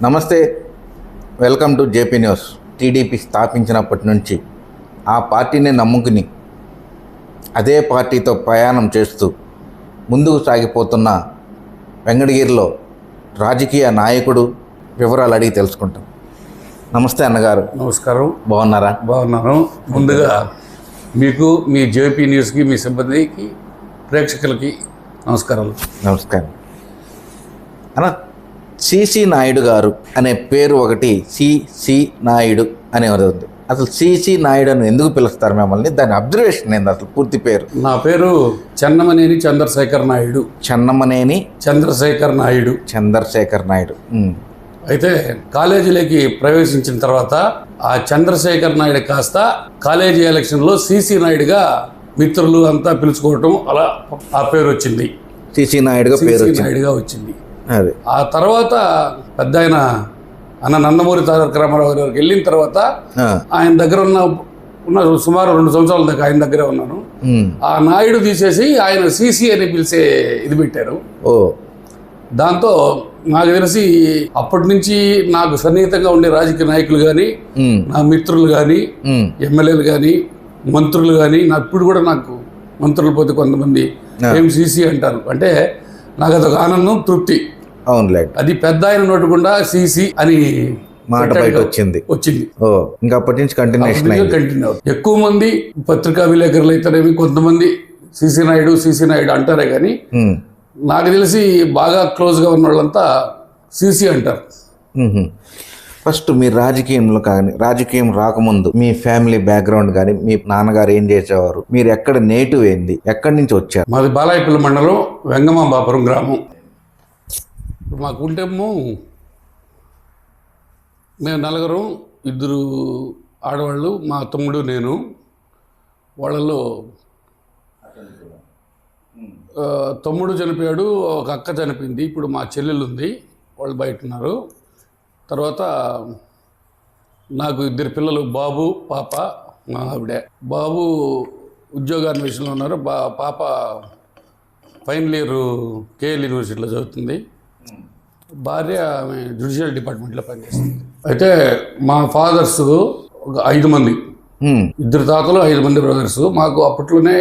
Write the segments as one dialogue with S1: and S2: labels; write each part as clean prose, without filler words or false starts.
S1: నమస్తే, welcome to JP news. TDP స్థాపించినప్పటి నుంచి ఆ పార్టీని నమ్ముకుని అదే పార్టీతో ప్రయాణం చేస్తూ ముందుకు సాగిపోతున్న వెంకటగిరిలో రాజకీయ నాయకుడు వివరాలు అడిగి తెలుసుకుంటాం. నమస్తే అన్నగారు.
S2: నమస్కారం.
S1: బాగున్నారా?
S2: బాగున్నాను. ముందుగా మీకు, మీ జేపీ న్యూస్కి, మీ సిబ్బందికి, ప్రేక్షకులకి నమస్కారాలు.
S1: నమస్కారం అన్న. సిసి నాయుడు గారు అనే పేరు ఒకటి, సిసి నాయుడు అనేది ఉంది. అసలు సిసి నాయుడు అని ఎందుకు పిలుస్తారు మిమ్మల్ని? దాని అబ్జర్వేషన్ ఏంది? అసలు పూర్తి పేరు?
S2: నా పేరు చెన్నమనేని చంద్రశేఖర్ నాయుడు.
S1: చెన్నమనేని
S2: చంద్రశేఖర్ నాయుడు.
S1: చంద్రశేఖర్ నాయుడు.
S2: అయితే కాలేజీలోకి ప్రవేశించిన తర్వాత ఆ చంద్రశేఖర్ నాయుడు కాస్త కాలేజీ ఎలక్షన్లో సిసి నాయుడుగా మిత్రులు అంతా పిలుచుకోవటం, అలా ఆ పేరు వచ్చింది.
S1: సిసి నాయుడుగా పేరు
S2: నాయుడుగా వచ్చింది.
S1: అదే
S2: ఆ తర్వాత పెద్ద ఆయన అన్న నందమూరి తారక రామారావు గారికి వెళ్ళిన తర్వాత ఆయన దగ్గర ఉన్న సుమారు 2 సంవత్సరాల దాకా ఆయన దగ్గరే ఉన్నాను. ఆ నాయుడు తీసేసి ఆయన సిసి అని పిలిచే ఇది పెట్టారు. దాంతో నాకు తెలిసి అప్పటి నుంచి నాకు సన్నిహితంగా ఉండే రాజకీయ నాయకులు కానీ, నా మిత్రులు కానీ, ఎమ్మెల్యేలు కానీ, మంత్రులు కానీ, ఇప్పుడు కూడా నాకు మంత్రులు పోతే కొంతమంది ఏం సిసి అంటారు. అంటే నాకు అదొక ఆనందం, తృప్తి.
S1: అవునులే.
S2: అది పెద్ద ఆయన నోటకుండా సిసి అని
S1: మాట బయట వచ్చింది. ఇంకా అప్పటి నుంచి కంటిన్యూ.
S2: ఎక్కువ మంది పత్రికా విలేకరులు అయితేనేమి కొంతమంది సిసి నాయుడు అంటారే కానీ నాకు తెలిసి బాగా క్లోజ్గా ఉన్న వాళ్ళంతా సిసి అంటారు.
S1: ఫస్ట్ మీరు రాజకీయంలో కానీ, రాజకీయం రాకముందు మీ ఫ్యామిలీ బ్యాక్గ్రౌండ్ కానీ, మీ నాన్నగారు ఏం చేసేవారు, మీరు ఎక్కడ నేటివ్ ఏంది, ఎక్కడి నుంచి వచ్చారు?
S2: మాది బాలాయపల్లి మండలం, వెంగమాంబాపురం గ్రామం. మా కుటుంబము మేము 4, 2 ఆడవాళ్ళు, మా తమ్ముడు, నేను. వాళ్ళలో తమ్ముడు చనిపోయాడు, ఒక అక్క చనిపోయింది. ఇప్పుడు మా చెల్లెలు ఉంది, వాళ్ళు బయట ఉన్నారు. తర్వాత నాకు 2 పిల్లలు, బాబు, పాప. మా ఆవిడే. బాబు ఉద్యోగాన్వేషణలో ఉన్నారు. పాప ఫైనల్ ఇయర్ కేఎల్ యూనివర్సిటీలో చదువుతుంది. భార్య జ్యుడిషియల్ డిపార్ట్మెంట్లో పనిచేస్తుంది. అయితే మా ఫాదర్స్ ఒక 5 మంది, 2 తాతలు, 5 మంది బ్రదర్స్. మాకు అప్పట్లోనే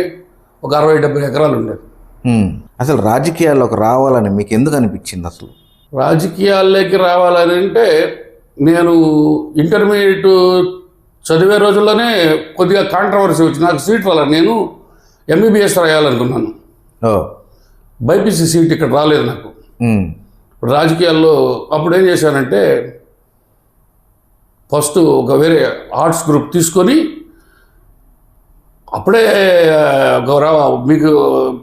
S2: ఒక 60-70 ఎకరాలు ఉండేది.
S1: అసలు రాజకీయాల్లోకి రావాలని మీకు ఎందుకు అనిపించింది? అసలు
S2: రాజకీయాల్లోకి రావాలని అంటే నేను ఇంటర్మీడియట్ చదివే రోజుల్లోనే కొద్దిగా కాంట్రవర్సీ వచ్చి నాకు సీట్ రాలేదు. నేను ఎంబీబీఎస్ రాయాలనుకున్నాను. బైపీసీ సీట్ ఇక్కడ రాలేదు నాకు. రాజకీయాల్లో అప్పుడు ఏం చేశానంటే ఫస్ట్ ఒక వేరే ఆర్ట్స్ గ్రూప్ తీసుకొని, అప్పుడే మీకు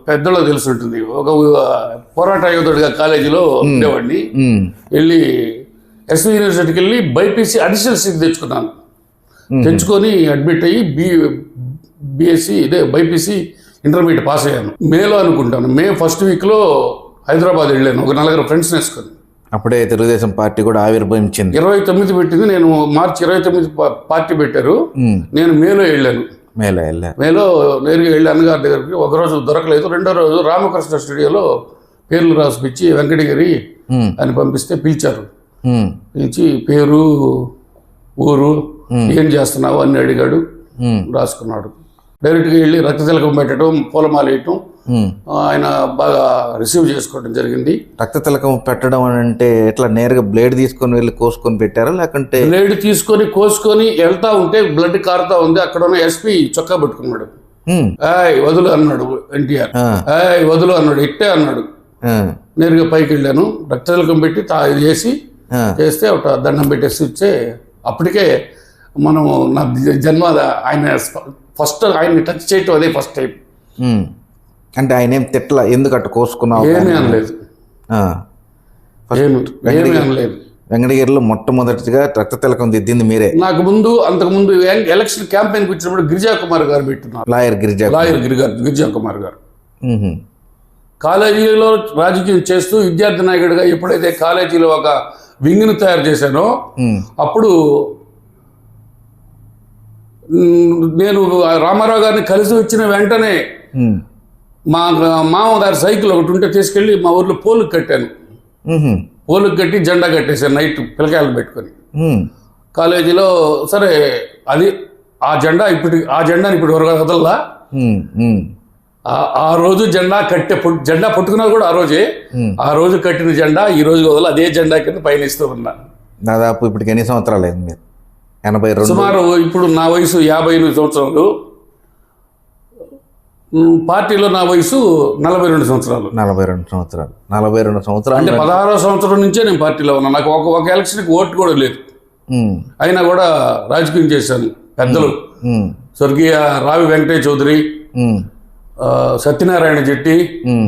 S2: పెద్దలో తెలిసి ఉంటుంది, ఒక పోరాట యోధుడిగా కాలేజీలో ఉండేవాడిని. వెళ్ళి ఎస్వి యూనివర్సిటీకి వెళ్ళి బైపీసీ అడిషనల్ సీట్ తెచ్చుకున్నాను. తెచ్చుకొని అడ్మిట్ అయ్యి బీఎస్సీ బైపీసీ ఇంటర్మీడియట్ పాస్ అయ్యాను. మేలో అనుకుంటాను. మే ఫస్ట్ వీక్లో హైదరాబాద్ వెళ్ళాను, ఒక 4 ఫ్రెండ్స్ వేసుకొని.
S1: అప్పుడే తెలుగుదేశం పార్టీ కూడా ఆవిర్భవించింది.
S2: 29 పెట్టింది. నేను మార్చి 29 పార్టీ పెట్టారు. నేను మేలో వెళ్ళాను. మేలో నేరుగా వెళ్ళి అన్నగారి దగ్గరికి. ఒకరోజు దొరకలేదు. 2వ రోజు రామకృష్ణ స్టూడియోలో పేర్లు రాసిపించి వెంకటగిరి అని పంపిస్తే పిలిచారు. పిలిచి పేరు, ఊరు, ఏం చేస్తున్నావు అని అడిగాడు. రాసుకున్నాడు. డైరెక్ట్గా వెళ్ళి రక్తతిలకం పెట్టడం, పూలమాల వేయటం ఆయన బాగా రిసీవ్ చేసుకోవడం జరిగింది.
S1: రక్తతిలకం పెట్టడం అని అంటే ఎట్లా, నేరుగా బ్లేడ్ తీసుకొని వెళ్ళి కోసుకొని పెట్టారా, లేకుంటే?
S2: బ్లేడ్ తీసుకొని కోసుకొని వెళ్తా ఉంటే బ్లడ్ కారుతా ఉంది. అక్కడ ఉన్న ఎస్పీ చొక్కా పట్టుకున్నాడు. వదులు అన్నాడు ఎన్టీఆర్. వదులు అన్నాడు. ఇట్టే అన్నాడు. నేరుగా పైకి వెళ్ళాను. రక్తతిలకం పెట్టి ఇది చేస్తే ఒక దండం పెట్టేసి ఇచ్చే. అప్పటికే మనం నా జన్మ ఆయన ఫస్ట్ ఆయన్ని టచ్ చేయటం అదే ఫస్ట్ టైం.
S1: అంటే ఆయన ఏం తిట్ల, ఎందుకు అట్లా కోసుకున్నావు?
S2: ఏమీ అనలేదు. ఏమీ అనలేదు.
S1: వెంకటగిరిలో మొట్టమొదటిగా రక్తతిలకం దిద్దింది మీరే.
S2: నాకు అంతకుముందు ఎలక్షన్ క్యాంపెయిన్కి వచ్చినప్పుడు గిరిజా కుమార్ గారు పెట్టున్నారు.
S1: లాయర్
S2: గిరిజా కుమార్ గారు కాలేజీలో రాజకీయం చేస్తూ విద్యార్థి నాయకుడిగా ఎప్పుడైతే కాలేజీలో ఒక వింగ్ను తయారు చేశానో అప్పుడు నేను రామారావు గారిని కలిసి వచ్చిన వెంటనే మా మామగారి సైకిల్ ఒకటి ఉంటే తీసుకెళ్ళి మా ఊర్లో పోలు కట్టాను. పోలుకు కట్టి జెండా కట్టేశారు నైట్ పిల్లకాయలు పెట్టుకొని కాలేజీలో. సరే అది ఆ జెండాని ఇప్పుడు వదల్లా. ఆ రోజు జెండా పట్టుకున్నది కూడా ఆ రోజు కట్టిన జెండా ఈ రోజు వదల అదే జెండా కింద పయనిస్తూ ఉన్నా.
S1: దాదాపు ఇప్పటికి ఎన్ని సంవత్సరాలు అయింది మీరు? 82.
S2: సుమారు ఇప్పుడు నా వయసు 58 సంవత్సరాలు, పార్టీలో నా వయసు 42 సంవత్సరాలు.
S1: 42 సంవత్సరాలు
S2: అంటే 16వ సంవత్సరం నుంచే నేను పార్టీలో ఉన్నా. నాకు ఒక ఎలక్షన్కి ఓటు కూడా లేదు, అయినా కూడా రాజకీయం చేశాను. పెద్దలు స్వర్గీయ రావి వెంకటేశ్వర చౌదరి, సత్యనారాయణ జట్టి,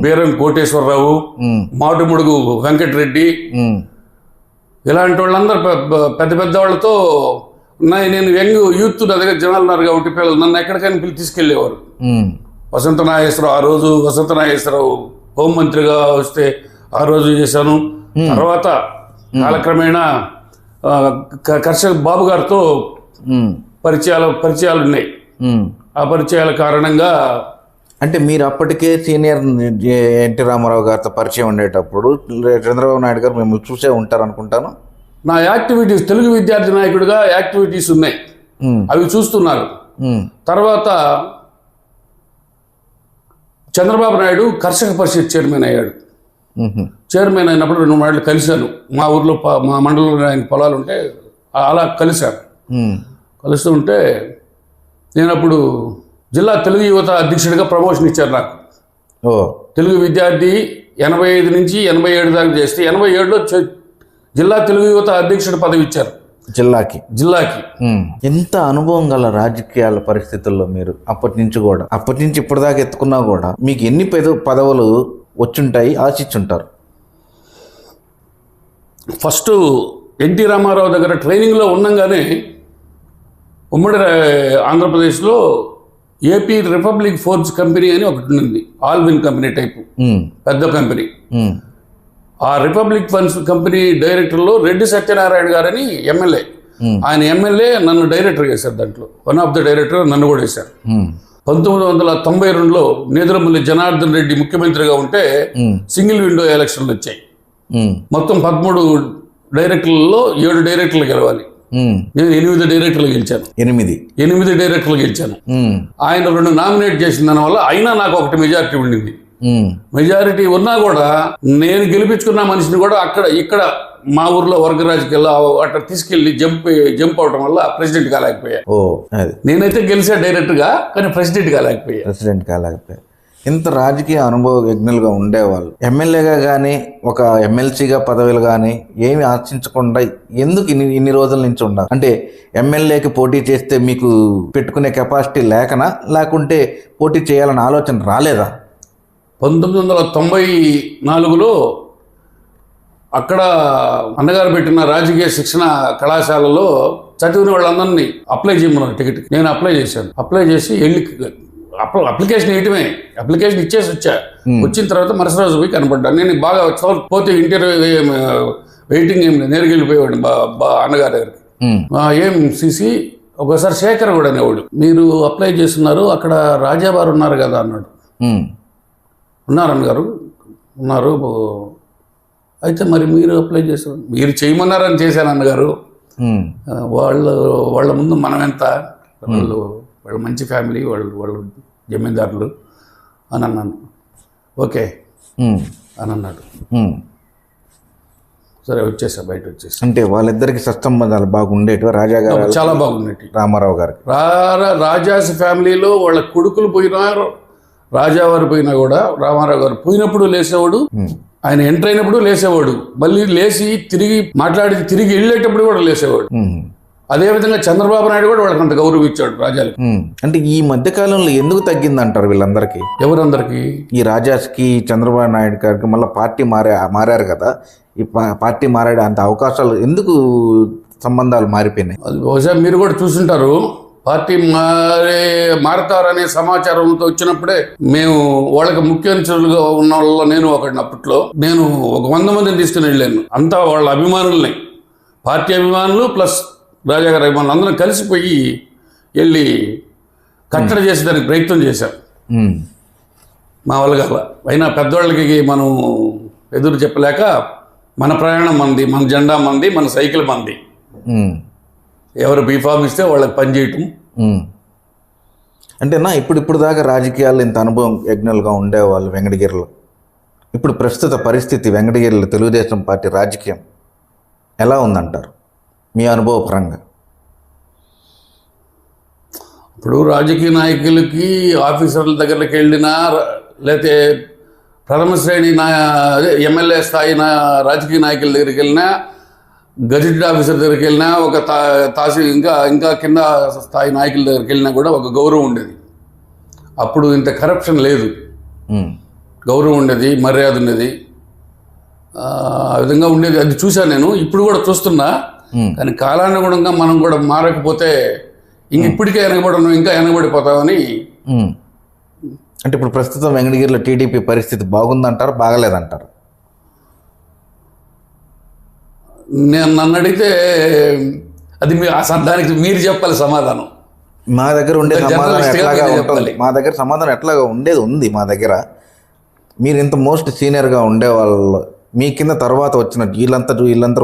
S2: బీరం కోటేశ్వరరావు, మాటుముడుగు వెంకటరెడ్డి, ఇలాంటి వాళ్ళందరూ పెద్ద పెద్ద వాళ్ళతో నేను యూత్ నా దగ్గర జనాలు ఉన్నారు కాబట్టి పిల్లలు నన్ను ఎక్కడికైనా తీసుకెళ్లేవారు. వసంత నాగేశ్వరరావు, ఆ రోజు వసంత నాగేశ్వరరావు హోంమంత్రిగా వస్తే ఆ రోజు చేశాను. తర్వాత కాలక్రమేణా కర్షక బాబు గారితో పరిచయాలు ఉన్నాయి. ఆ పరిచయాల కారణంగా
S1: అంటే మీరు అప్పటికే సీనియర్ ఎన్టీ రామారావు గారితో పరిచయం ఉండేటప్పుడు చంద్రబాబు నాయుడు గారు మిమ్మల్ని చూసే ఉంటారు అనుకుంటాను.
S2: నా యాక్టివిటీస్, తెలుగు విద్యార్థి నాయకుడిగా యాక్టివిటీస్ ఉన్నాయి, అవి చూస్తున్నారు. తర్వాత చంద్రబాబు నాయుడు కర్షక పరిషత్ చైర్మన్ అయ్యాడు. చైర్మన్ అయినప్పుడు 2 మాటలు కలిశాను. మా ఊర్లో మా మండలంలో ఆయన పొలాలు ఉంటే అలా కలిశాను. కలుస్తూ ఉంటే నేను అప్పుడు జిల్లా తెలుగు యువత అధ్యక్షుడిగా ప్రమోషన్ ఇచ్చారు నాకు. తెలుగు విద్యార్థి 85 నుంచి 87 దాకా చేస్తే 87లో జిల్లా తెలుగు యువత అధ్యక్షుడి పదవి ఇచ్చారు జిల్లాకి.
S1: ఎంత అనుభవం గల రాజకీయాల పరిస్థితుల్లో మీరు అప్పటి నుంచి ఇప్పటిదాకా ఎత్తుకున్నా కూడా మీకు ఎన్ని పదవులు వచ్చుంటాయి, ఆశించుంటారు?
S2: ఫస్ట్ ఎన్టీ రామారావు దగ్గర ట్రైనింగ్లో ఉండగానే ఉమ్మడి ఆంధ్రప్రదేశ్లో ఏపీ రిపబ్లిక్ ఫోర్జ్ కంపెనీ అని ఒకటి ఉంది, ఆల్విన్ కంపెనీ టైపు పెద్ద కంపెనీ. ఆ రిపబ్లిక్ ఫండ్స్ కంపెనీ డైరెక్టర్లో రెడ్డి సత్యనారాయణ గారని ఎమ్మెల్యే. ఆయన ఎమ్మెల్యే నన్ను డైరెక్టర్ చేశారు. దాంట్లో వన్ ఆఫ్ ద డైరెక్టర్ నన్ను కూడా వేశారు. 1992లో నేదురమల్లి జనార్దన్ రెడ్డి ముఖ్యమంత్రిగా ఉంటే సింగిల్ విండో ఎలక్షన్లు వచ్చాయి. మొత్తం 13 డైరెక్టర్లలో 7 డైరెక్టర్లు గెలవాలి. నేను 8 డైరెక్టర్లు గెలిచాను. 8 డైరెక్టర్లు గెలిచాను. ఆయన 2 నామినేట్ చేసిన దానివల్ల అయినా నాకు ఒకటి మెజారిటీ ఉండింది. మెజారిటీ ఉన్నా కూడా నేను గెలిపించుకున్న మనిషిని కూడా ఇక్కడ మా ఊర్లో వర్గ రాజకీయాల్లో అట్లా తీసుకెళ్లి జంప్ అవడం వల్ల ప్రెసిడెంట్ కాలేకపోయా. నేనైతే గెలిచా డైరెక్ట్గా, కానీ ప్రెసిడెంట్ కాలేకపోయా.
S1: ఇంత రాజకీయ అనుభవ యజ్ఞులుగా ఉండేవాళ్ళు ఎమ్మెల్యేగా కానీ ఒక ఎమ్మెల్సీగా పదవులు కానీ ఏమి ఆశించకుండా ఎందుకు ఇన్ని రోజుల నుంచి ఉన్నారు? అంటే ఎమ్మెల్యేకి పోటీ చేస్తే మీకు పెట్టుకునే కెపాసిటీ లేకుంటే పోటీ చేయాలన్న ఆలోచన రాలేదా?
S2: 1994లో అక్కడ అన్నగారు పెట్టిన రాజకీయ శిక్షణ కళాశాలలో చదివిన వాళ్ళందరినీ అప్లై చేయమన్నారు టికెట్. నేను అప్లై చేశాను. అప్లై చేసి అప్లికేషన్ వేయటమే, అప్లికేషన్ ఇచ్చేసి వచ్చా. వచ్చిన తర్వాత మరుసటి రోజు పోయి కనపడ్డాను. నేను బాగా పోతే ఇంటర్వ్యూ వెయిటింగ్ ఏం లేదు, నేరుగా వెళ్ళిపోయేవాడిని అన్నగారి దగ్గరికి. ఏం సిసి ఒకసారి శేఖర్ కూడా అనేవాడు, మీరు అప్లై చేస్తున్నారు, అక్కడ రాజావారు ఉన్నారు కదా అన్నాడు. ఉన్నారు అన్నగారు, ఉన్నారు. అయితే మరి మీరు అప్లై చేశారు, మీరు చేయమన్నారని చేశాను అన్నగారు. వాళ్ళ ముందు మనం ఎంత, వాళ్ళ మంచి ఫ్యామిలీ, వాళ్ళు జమీందారులు అని అన్నాను. ఓకే అని అన్నాడు. సరే బయట వచ్చేసా.
S1: అంటే వాళ్ళిద్దరికి సత్సంబంధాలు బాగుండేటివి? రాజా గారు
S2: చాలా బాగుండేటి.
S1: రామారావు గారికి
S2: రాజాస్ ఫ్యామిలీలో వాళ్ళ కొడుకులు పోయినా, రాజావారు పోయినా కూడా రామారావు గారు పోయినప్పుడు లేసేవాడు, ఆయన ఎంటర్ అయినప్పుడు లేసేవాడు, మళ్ళీ లేచి తిరిగి వెళ్ళేటప్పుడు కూడా లేసేవాడు. అదేవిధంగా చంద్రబాబు నాయుడు కూడా వాళ్ళకి అంత గౌరవం ఇచ్చాడు రాజాలకి.
S1: అంటే ఈ మధ్య కాలంలో ఎందుకు తగ్గిందంటారు వీళ్ళందరికీ?
S2: ఎవరందరికీ?
S1: ఈ రాజాస్కి, చంద్రబాబు నాయుడు గారికి మళ్ళీ పార్టీ మారారు కదా, ఈ పార్టీ మారాడు అంత అవకాశాలు ఎందుకు, సంబంధాలు మారిపోయినాయి?
S2: అది బహుశా మీరు కూడా చూసుంటారు. పార్టీ మారతారనే సమాచారంతో వచ్చినప్పుడే మేము వాళ్ళకి ముఖ్య అనుచరులుగా ఉన్న వాళ్ళలో నేను ఒకటి. అప్పట్లో నేను ఒక 100 మందిని తీసుకుని వెళ్ళాను. అంతా వాళ్ళ అభిమానుల్ని, పార్టీ అభిమానులు ప్లస్ రాజాగారి అభిమానులు అందరం కలిసిపోయి వెళ్ళి కట్టడి చేసేదానికి ప్రయత్నం చేశాం. మా వాళ్ళ అయినా పెద్దవాళ్ళకి మనం ఎదురు చెప్పలేక మన ప్రయాణం మంది, మన జెండా మంది, మన సైకిల్ మంది. ఎవరు బీఫామ్ ఇస్తే వాళ్ళకి పని చేయటం.
S1: అంటేనా ఇప్పుడు దాకా రాజకీయాల్లో ఇంత అనుభవం యజ్ఞులుగా ఉండేవాళ్ళు వెంకటగిరిలో. ఇప్పుడు ప్రస్తుత పరిస్థితి వెంకటగిరిలో తెలుగుదేశం పార్టీ రాజకీయం ఎలా ఉందంటారు మీ అనుభవపరంగా?
S2: ఇప్పుడు రాజకీయ నాయకులకి ఆఫీసర్ల దగ్గరికి వెళ్ళినా, లేకపోతే ప్రథమ శ్రేణి అదే ఎమ్మెల్యే స్థాయి రాజకీయ నాయకుల దగ్గరికి వెళ్ళినా, గజెటెడ్ ఆఫీసర్ దగ్గరికి వెళ్ళినా, ఒక ఇంకా కింద స్థాయి నాయకుల దగ్గరికి వెళ్ళినా కూడా ఒక గౌరవం ఉండేది. అప్పుడు ఇంత కరప్షన్ లేదు, గౌరవం ఉండేది, మర్యాద ఉండేది, ఆ విధంగా ఉండేది. అది చూశాను నేను, ఇప్పుడు కూడా చూస్తున్నా. కానీ కాలానుగుణంగా మనం కూడా మారకపోతే ఇప్పటికే ఇంకా వెనకబడిపోతామని.
S1: అంటే ఇప్పుడు ప్రస్తుతం వెంకటగిరిలో టీడీపీ పరిస్థితి బాగుందంటారు, బాగలేదంటారు?
S2: నన్ను అడిగితే అది దానికి మీరు చెప్పాలి సమాధానం.
S1: మా దగ్గర ఉండే సమాధానం ఎట్లాగా ఉంటుంది, మా దగ్గర సమాధానం ఎట్లాగా ఉండేది ఉంది మా దగ్గర. మీరు ఇంత మోస్ట్ సీనియర్గా ఉండే వాళ్ళు, మీ కింద తర్వాత వచ్చిన వీళ్ళంతా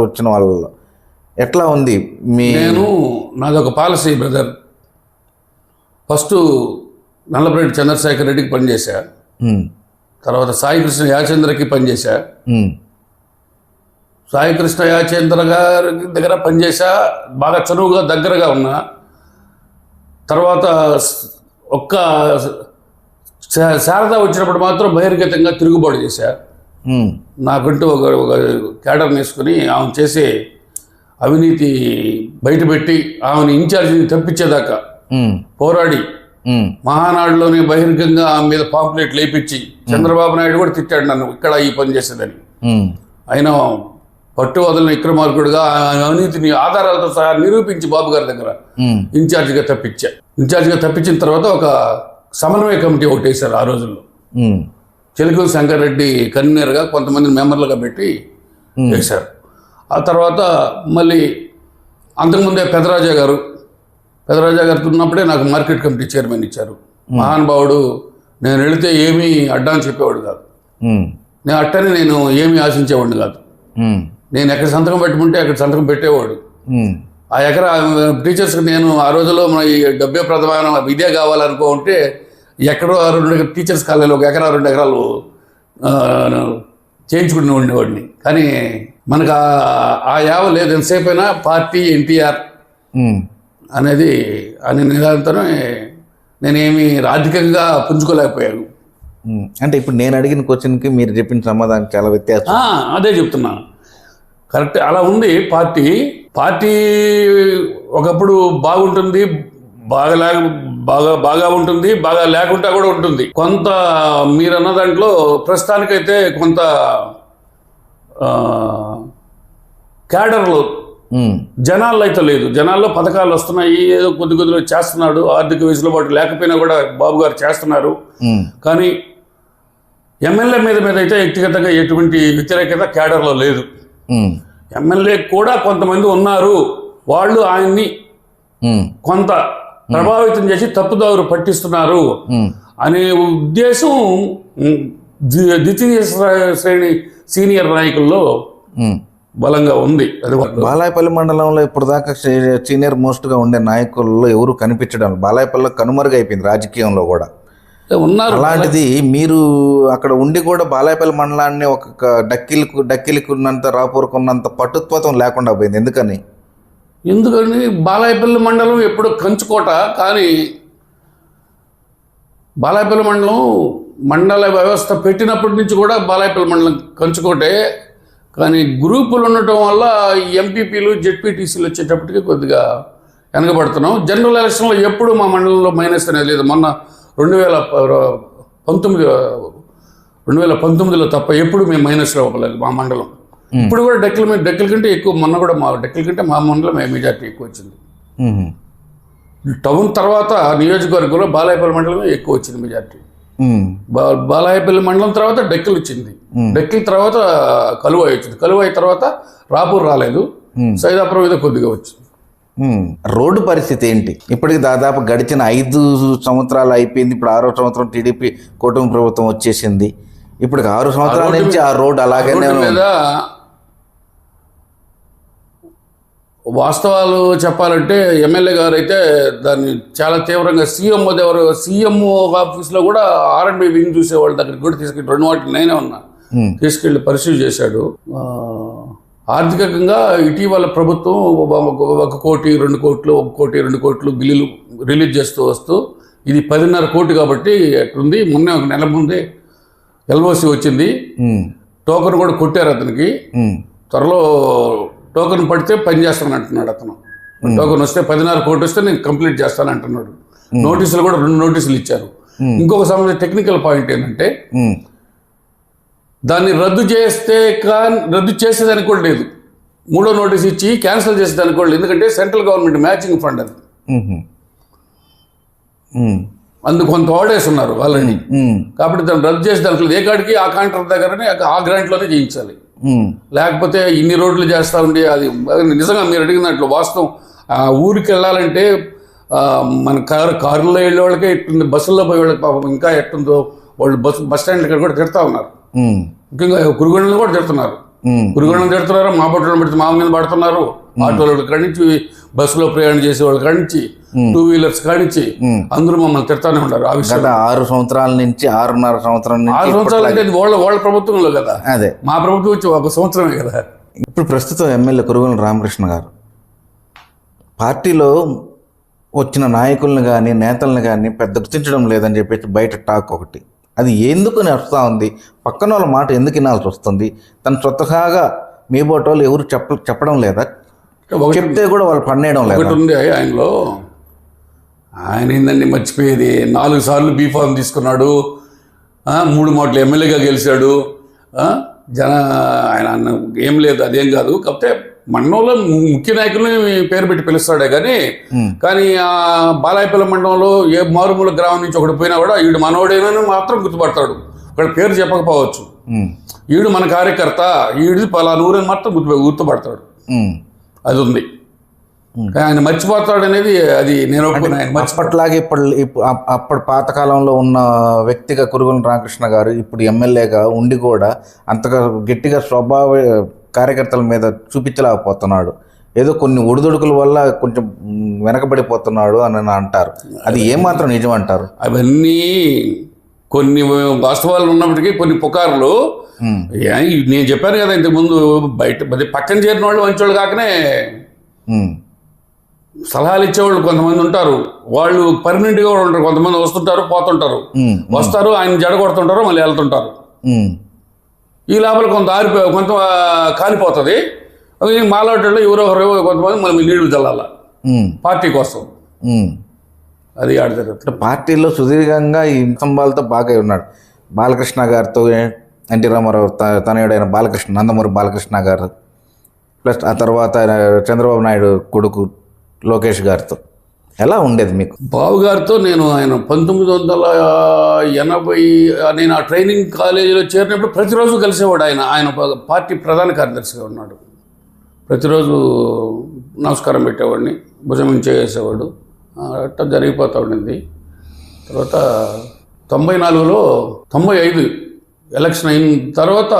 S1: వచ్చిన వాళ్ళు ఎట్లా ఉంది
S2: నాదొక policy brother. First Nallapareddy Chandrasekhar రెడ్డికి పనిచేశా, తర్వాత సాయి కృష్ణ యాచంద్రకి పనిచేశా, సాయి కృష్ణ యాచంద్ర గారి దగ్గర పనిచేశా, బాగా చనువుగా దగ్గరగా ఉన్నా. తర్వాత ఒక్క శారద వచ్చినప్పుడు మాత్రం బహిర్గతంగా తిరుగుబాటు చేశా. నాకంటూ ఒక క్యాడర్ని వేసుకుని ఆమె చేసే అవినీతి బయటపెట్టి ఆమెను ఇన్ఛార్జిని తప్పించేదాకా పోరాడి, మహానాడులోనే బహిర్గంగా ఆమె మీద పాంప్లెట్ లేపించి, చంద్రబాబు నాయుడు కూడా తిట్టాడు నన్ను ఇక్కడ ఈ పని చేసేదని. అయినా పట్టు వదలని విక్రమార్కుడుగా అవినీతిని ఆధారాలతో సహా నిరూపించి బాబు గారి దగ్గర ఇన్ఛార్జిగా తప్పించా. ఇన్ఛార్జిగా తప్పించిన తర్వాత ఒక సమన్వయ కమిటీ ఒకటి వేశారు ఆ రోజుల్లో. చిలుకూరి శంకర్ రెడ్డి కన్వీనర్గా కొంతమంది మెంబర్లుగా పెట్టి వేశారు. ఆ తర్వాత మళ్ళీ అంతకుముందే పెదరాజా గారు ఉన్నప్పుడే నాకు మార్కెట్ కమిటీ చైర్మన్ ఇచ్చారు. మహానుభావుడు. నేను వెళితే ఏమీ అడ్డాన్ని చెప్పేవాడు కాదు, నేను ఏమీ ఆశించేవాడిని కాదు. నేను ఎక్కడ సంతకం పెట్టుకుంటే అక్కడ సంతకం పెట్టేవాడు. ఆ ఎకరా టీచర్స్కి నేను ఆ రోజుల్లో మన ఈ డబ్బే ప్రధాన విద్య కావాలనుకుంటే ఎక్కడో 2 టీచర్స్ కాలేజీలో 1 ఎకరా 2 ఎకరాలు చేయించుకుని ఉండేవాడిని. కానీ మనకు ఆ యావ లేదు. ఎంతసేపు అయినా పార్టీ ఎన్టీఆర్ అనేది అనే నిదానంతోనే నేనేమి రాజకీయంగా పుంజుకోలేకపోయాను.
S1: అంటే ఇప్పుడు నేను అడిగిన క్వశ్చన్కి మీరు చెప్పిన సమాధానం చాలా వ్యత్యాసం.
S2: అదే చెప్తున్నాను, కరెక్ట్. అలా ఉంది పార్టీ ఒకప్పుడు బాగుంటుంది, బాగా ఉంటుంది, బాగా లేకుండా కూడా ఉంటుంది. కొంత మీరన్న దాంట్లో ప్రస్తుతానికైతే కొంత క్యాడర్లో జనాల్లో అయితే లేదు. జనాల్లో పథకాలు వస్తున్నాయి, ఏదో కొద్దిగా చేస్తున్నాడు, ఆర్థిక వెసులుబాటు లేకపోయినా కూడా బాబు గారు చేస్తున్నారు. కానీ ఎమ్మెల్యే మీద అయితే వ్యక్తిగతంగా ఎటువంటి వ్యతిరేకత క్యాడర్లో లేదు. ఎమ్మెల్యే కూడా కొంతమంది ఉన్నారు, వాళ్ళు ఆయన్ని కొంత ప్రభావితం చేసి తప్పుదారు పట్టిస్తున్నారు అనే ఉద్దేశం ద్వితీయ శ్రేణి సీనియర్ నాయకుల్లో బలంగా ఉంది. అది
S1: బాలాయపల్లి మండలంలో ఇప్పుడు దాకా సీనియర్ మోస్ట్గా ఉండే నాయకుల్లో ఎవరు కనిపించడం, బాలాయపల్లిలో కనుమరుగైపోయింది రాజకీయంలో కూడా
S2: ఉన్నారు.
S1: అలాంటిది మీరు అక్కడ ఉండి కూడా బాలాయపల్లి మండలాన్ని ఒక డక్కిలకు ఉన్నంత రాపూర్కున్నంత పట్టుత్వం లేకుండా పోయింది. ఎందుకని
S2: బాలాయపల్లి మండలం ఎప్పుడు కంచుకోట. కానీ బాలాయపల్లి మండల వ్యవస్థ పెట్టినప్పటి నుంచి కూడా బాలాయపల్లి మండలం కంచుకోటే. కానీ గ్రూపులు ఉండటం వల్ల ఎంపీపీలు జెడ్పీటీసీలు వచ్చేటప్పటికి కొద్దిగా వెనకబడుతున్నాం. జనరల్ ఎలక్షన్లో ఎప్పుడు మా మండలంలో మైనస్ అనేది లేదు. మొన్న 2019లో తప్ప ఎప్పుడు మేము మైనస్లో అవ్వలేదు మా మండలం. ఇప్పుడు కూడా డెక్కల కంటే ఎక్కువ, మొన్న కూడా డెక్కల కంటే మా మండలం మెజార్టీ ఎక్కువ వచ్చింది. టౌన్ తర్వాత నియోజకవర్గంలో బాలాయపల్లి మండలం ఎక్కువ వచ్చింది మెజార్టీ. బాలాయపల్లి మండలం తర్వాత డెక్కలు వచ్చింది, డెక్కల తర్వాత కలువాయి వచ్చింది, కలువాయి తర్వాత రాపూర్ రాలేదు, సైదాపురం మీద కొద్దిగా వచ్చింది.
S1: రోడ్డు పరిస్థితి ఏంటి? ఇప్పటికి దాదాపు గడిచిన 5 సంవత్సరాలు అయిపోయింది. ఇప్పుడు 6వ సంవత్సరం టీడీపీ కూటమి ప్రభుత్వం వచ్చేసింది. ఇప్పుడు 6 సంవత్సరాల నుంచి ఆ రోడ్డు అలాగే
S2: మీద వాస్తవాలు చెప్పాలంటే ఎమ్మెల్యే గారు అయితే దాన్ని చాలా తీవ్రంగా సీఎంఓ ఆఫీస్లో కూడా R&B వింగ్ చూసేవాళ్ళ దగ్గరికి కూడా తీసుకెళ్ళి 2 వాటికి నేనే ఉన్నా తీసుకెళ్ళి పరిశీలి చేశాడు. ఆర్థికంగా ఇటీవల ప్రభుత్వం 1 కోటి 2 కోట్లు 1 కోటి 2 కోట్లు బిల్లులు రిలీజ్ చేస్తూ వస్తూ ఇది 10.5 కోటి కాబట్టి అట్లుంది. మొన్నే 1 నెల ముందే LOC వచ్చింది. టోకెన్ కూడా కొట్టారు అతనికి. త్వరలో టోకెన్ పడితే పని చేస్తాను అంటున్నాడు అతను. టోకెన్ వస్తే 10.5 కోటి వస్తే నేను కంప్లీట్ చేస్తాను అంటున్నాడు. నోటీసులు కూడా 2 నోటీసులు ఇచ్చారు. ఇంకొక సమస్య టెక్నికల్ పాయింట్ ఏంటంటే దాన్ని రద్దు చేసేదానికి కూడా లేదు. 3వ నోటీస్ ఇచ్చి క్యాన్సిల్ చేసేదానికి కూడా లేదు. ఎందుకంటే సెంట్రల్ గవర్నమెంట్ మ్యాచింగ్ ఫండ్ అది. అందుకు కొంత ఆర్డర్స్ ఉన్నారు వాళ్ళని. కాబట్టి దాన్ని రద్దు చేసేదానికి లేదు. ఏ కాడికి ఆ కాంట్రాక్ట్ దగ్గరనే ఆ గ్రాంట్లోనే చేయించాలి. లేకపోతే ఇన్ని రోడ్లు చేస్తూ ఉండి అది నిజంగా మీరు అడిగినట్లు వాస్తవం. ఊరికి వెళ్ళాలంటే మన కారులో వెళ్ళే వాళ్ళకే ఎట్టుంది, బస్సుల్లో పోయే వాళ్ళకి పాపం ఇంకా ఎట్టుందో. వాళ్ళు బస్ స్టాండ్ దగ్గర కూడా తిడతా ఉన్నారు. ముఖ్యంగా కురుగొండలు కూడా తిడుతున్నారు. కురుగొండలు తిడుతున్నారు, మా బొట్టలను పెడితే మా మీద పడుతున్నారు. ఆటోల కాడి నుంచి, బస్సులో ప్రయాణం చేసే వాళ్ళ కాడి నుంచి, 2 వీలర్స్ కాడిచ్చి అందరూ మమ్మల్ని తిడతానే ఉన్నారు. ఆ విషయం
S1: 6 సంవత్సరాల నుంచి 6.5 సంవత్సరం
S2: 6 సంవత్సరాలు అంటే వాళ్ళ ప్రభుత్వంలో కదా. అదే మా ప్రభుత్వం వచ్చి 1 సంవత్సరమే కదా.
S1: ఇప్పుడు ప్రస్తుతం ఎమ్మెల్యే కురుగొండ్ల రామకృష్ణ గారు పార్టీలో వచ్చిన నాయకులను కానీ నేతలను కానీ పెద్ద గుర్తించడం లేదని చెప్పేసి బయట టాక్ ఒకటి. అది ఎందుకు నడుస్తూ ఉంది? పక్కన వాళ్ళ మాట ఎందుకు వినాల్సి వస్తుంది? తను స్వతహాగా మీ బోటోళ్ళు ఎవరు చెప్పడం లేదా? చెప్తే కూడా వాళ్ళు పన్నేయడం లేదు.
S2: ఒకటి ఉంది ఆయనలో. ఆయన ఏందండి మర్చిపోయేది. 4 సార్లు బీఫామ్ తీసుకున్నాడు, 3 మాటలు ఎమ్మెల్యేగా గెలిచాడు. ఆయన అన్న ఏం లేదు, అదేం కాదు. కాకపోతే మండలంలో ముఖ్య నాయకుల్ని పేరు పెట్టి పిలుస్తాడే కానీ ఆ బాలాయపల్లి మండలంలో ఏ మారుమూల గ్రామం నుంచి ఒకటి పోయినా కూడా ఈడు మనోడేనని మాత్రం గుర్తుపడతాడు. ఒకటి పేరు చెప్పకపోవచ్చు. ఈడు మన కార్యకర్త, ఈడు పలానూరని మాత్రం గుర్తుపడతాడు. అది ఉంది. ఆయన మర్చిపోతాడు అనేది అది నేను ఒప్పుకున్నాను.
S1: అప్పట్లాగే అప్పటి పాతకాలంలో ఉన్న వ్యక్తిగా కురుగొండ్ల రామకృష్ణ గారు ఇప్పుడు ఎమ్మెల్యేగా ఉండి కూడా అంతగా గట్టిగా స్వభావ కార్యకర్తల మీద చూపించలేకపోతున్నాడు. ఏదో కొన్ని ఒడిదుడుకుల వల్ల కొంచెం వెనకబడిపోతున్నాడు అని అంటారు. అది ఏమాత్రం నిజం అంటారు?
S2: అవన్నీ కొన్ని వాస్తవాలు ఉన్నప్పటికీ కొన్ని పుకార్లు. నేను చెప్పాను కదా ఇంతకుముందు, బయట పక్కన చేరిన వాళ్ళు మంచోళ్ళు కాకనే సలహాలు ఇచ్చేవాళ్ళు కొంతమంది ఉంటారు. వాళ్ళు పర్మనెంట్గా కూడా ఉంటారు. కొంతమంది వస్తుంటారు, పోతుంటారు, వస్తారు, ఆయన జడ కొడుతుంటారు, మళ్ళీ వెళ్తుంటారు. ఈ లోపల కొంత కాలిపోతుంది. మాలాటల్లో ఎవరో కొంతమంది మళ్ళీ నీళ్లు చల్లాల పార్టీ కోసం. అది ఆడతారు.
S1: పార్టీలో సుదీర్ఘంగా ఈ స్తంభాలతో బాగా ఉన్నాడు. బాలకృష్ణ గారితో, ఎన్టీ రామారావు తనయుడైన బాలకృష్ణ, నందమూరి బాలకృష్ణ గారు, ప్లస్ ఆ తర్వాత చంద్రబాబు నాయుడు కొడుకు లోకేష్ గారితో ఎలా ఉండేది మీకు?
S2: బాబు గారితో ఆయన 1980 నేను ఆ ట్రైనింగ్ కాలేజీలో చేరినప్పుడు ప్రతిరోజు కలిసేవాడు. ఆయన పార్టీ ప్రధాన కార్యదర్శిగా ఉన్నాడు. ప్రతిరోజు నమస్కారం పెట్టేవాడిని, భుజం చేసేవాడు. అట్లా జరిగిపోతూ ఉండింది. తర్వాత 94లో 95 ఎలక్షన్ అయిన తర్వాత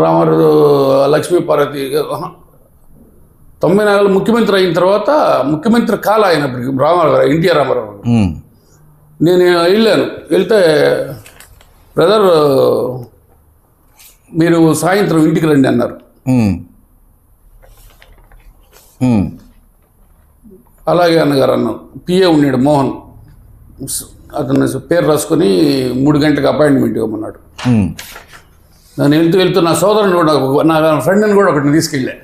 S2: రామారావు లక్ష్మీపార్వతి 94 ముఖ్యమంత్రి అయిన తర్వాత ముఖ్యమంత్రి కాల అయినప్పటికీ ఎన్టీఆర్ రామారావు నేను వెళ్ళాను. వెళ్తే బ్రదర్ మీరు సాయంత్రం ఇంటికి రండి అన్నారు. అలాగే అన్నగారు అన్నాం. పిఏ ఉన్నాడు మోహన్, అతను పేరు రాసుకొని 3 గంటలకు అపాయింట్మెంట్ ఇవ్వమన్నాడు. నేను వెళ్తూ నా సోదరుని కూడా నా ఫ్రెండ్ని కూడా ఒకటిని తీసుకెళ్ళా.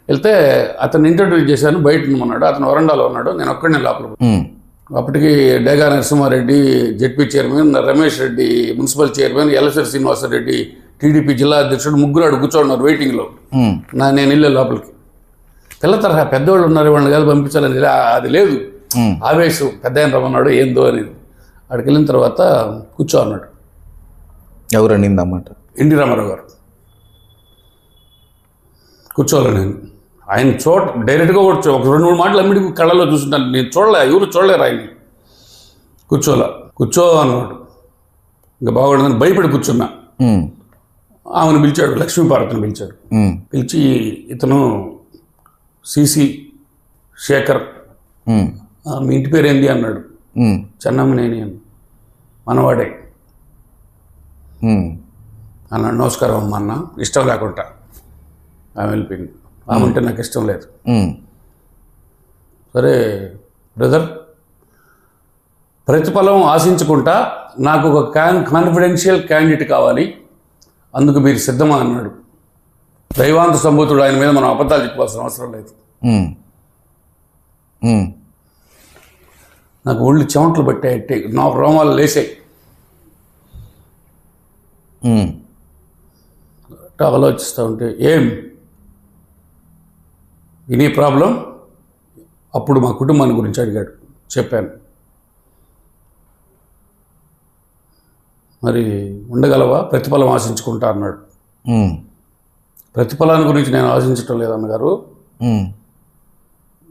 S2: వెళ్తే అతను ఇంట్రడ్యూస్ చేశాను. బయట ఉన్నాడు, అతను వరండాలో ఉన్నాడు, నేను ఒక్కడినే లోపల. అప్పటికి Dega Narasimha Reddy ZP chairman, Ramesh Reddy municipal chairman, LSR Srinivasa Reddy TDP జిల్లా అధ్యక్షుడు, ముగ్గురు ఆడు కూర్చోన్నారు వెయిటింగ్లో. నేను వెళ్ళే లోపలికి. పిల్ల తరహా పెద్దవాళ్ళు ఉన్నారు, వాళ్ళని కాదు పంపించాలని అది లేదు. ఆవేశం పెద్ద ఆయన రమ్మన్నాడు, ఏందో అనేది. అక్కడికి వెళ్ళిన తర్వాత కూర్చో అన్నాడు.
S1: ఎవరండి అన్నమాట?
S2: ఎన్టీ రామారావు గారు. కూర్చోవాలి నేను. ఆయన డైరెక్ట్గా ఒక 2-3 మాటలు అమ్మిడి కళ్ళలో చూస్తుంటాను. నేను ఎవరు చూడలేరు ఆయన్ని. కూర్చో అన్నాడు. ఇంకా బాగుండదని భయపడి కూర్చున్నా. ఆమెను పిలిచాడు, లక్ష్మీపార్వతిని పిలిచాడు. పిలిచి ఇతను సిసి శేఖర్, మీ ఇంటి పేరు ఏంది అన్నాడు. చెన్నమ్మనేని అని, మనవాడే అన్నాడు. నమస్కారం అమ్మ అన్న, ఇష్టం లేకుండా ఆమె వెళ్ళిపోయింది. ఆమె అంటే నాకు ఇష్టం లేదు. సరే బ్రదర్, ప్రతిఫలం ఆశించుకుంటా నాకు ఒక కాన్ఫిడెన్షియల్ క్యాండిడేట్ కావాలి, అందుకు మీరు సిద్ధమా అన్నాడు. దైవాంత సంభూతుడు, ఆయన మీద మనం అబద్ధాలు చెప్పాల్సిన అవసరం లేదు. నాకు ఒళ్ళు చెమటలు పట్టాయి, నా రోమాలు లేసాయి. ఆలోచిస్తూ ఉంటే ఏం ఎనీ ప్రాబ్లం? అప్పుడు మా కుటుంబాన్ని గురించి అడిగాడు. చెప్పాను. మరి ఉండగలవా? ప్రతిఫలం ఆశించుకుంటా అన్నాడు. ప్రతిఫలాన్ని గురించి నేను ఆశించటం లేదన్నగారు.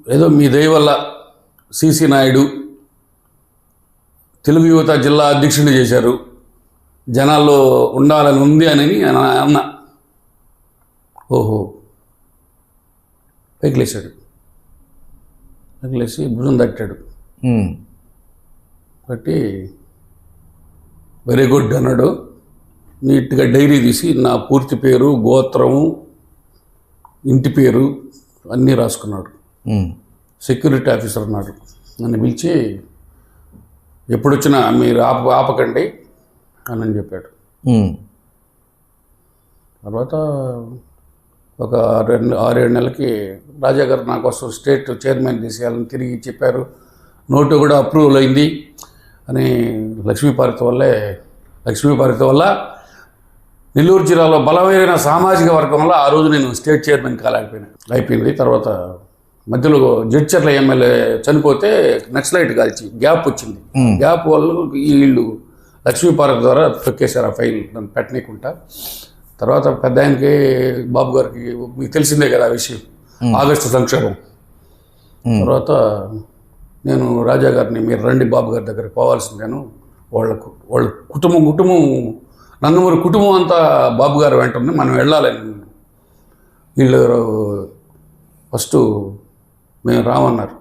S2: ఏదో మీ దయ వల్ల సిసి నాయుడు తెలుగు యువత జిల్లా అధ్యక్షుడిని చేశారు, జనాల్లో ఉండాలని ఉంది అని అన్న. ఓహో, పైకిలేసాడు. పైకిలేసి భుజం తట్టాడు. బట్టి వెరీ గుడ్ అన్నాడు. నీట్గా డైరీ తీసి నా పూర్తి పేరు, గోత్రము, ఇంటి పేరు అన్నీ రాసుకున్నాడు. సెక్యూరిటీ ఆఫీసర్ అన్నాడు. నన్ను పిలిచి ఎప్పుడు వచ్చినా మీరు ఆపకండి అని చెప్పాడు. తర్వాత ఒక 6-7 నెలలకి రాజా గారు నా కోసం స్టేట్ చైర్మన్ తీసేయాలని తిరిగి చెప్పారు. నోటు కూడా అప్రూవల్ అయింది అని లక్ష్మీపార్వతి వల్ల నెల్లూరు జిల్లాలో బలమైన సామాజిక వర్గం వల్ల ఆ రోజు నేను స్టేట్ చైర్మన్ అయిపోయింది. తర్వాత మధ్యలో జడ్చర్ల ఎమ్మెల్యే చనిపోతే నక్సలైట్ కాల్చి గ్యాప్ వచ్చింది. గ్యాప్ వల్ల వీళ్ళు లక్ష్మీపార్వతి ద్వారా తొక్కేశారు ఆ ఫైల్, నన్ను పెట్టనీకుంటా. తర్వాత పెద్ద ఆయనకి బాబు గారికి మీకు తెలిసిందే కదా ఆ విషయం, ఆగస్టు సంక్షోభం. తర్వాత నేను రాజా గారిని మీరు రండి బాబు గారి దగ్గరికి పోవాల్సిందేను, వాళ్ళ కుటుంబం నందమూరి కుటుంబం అంతా బాబు గారు వెంట ఉంది, మనం వెళ్ళాలని. వీళ్ళు ఫస్ట్ మేము రామన్నారు.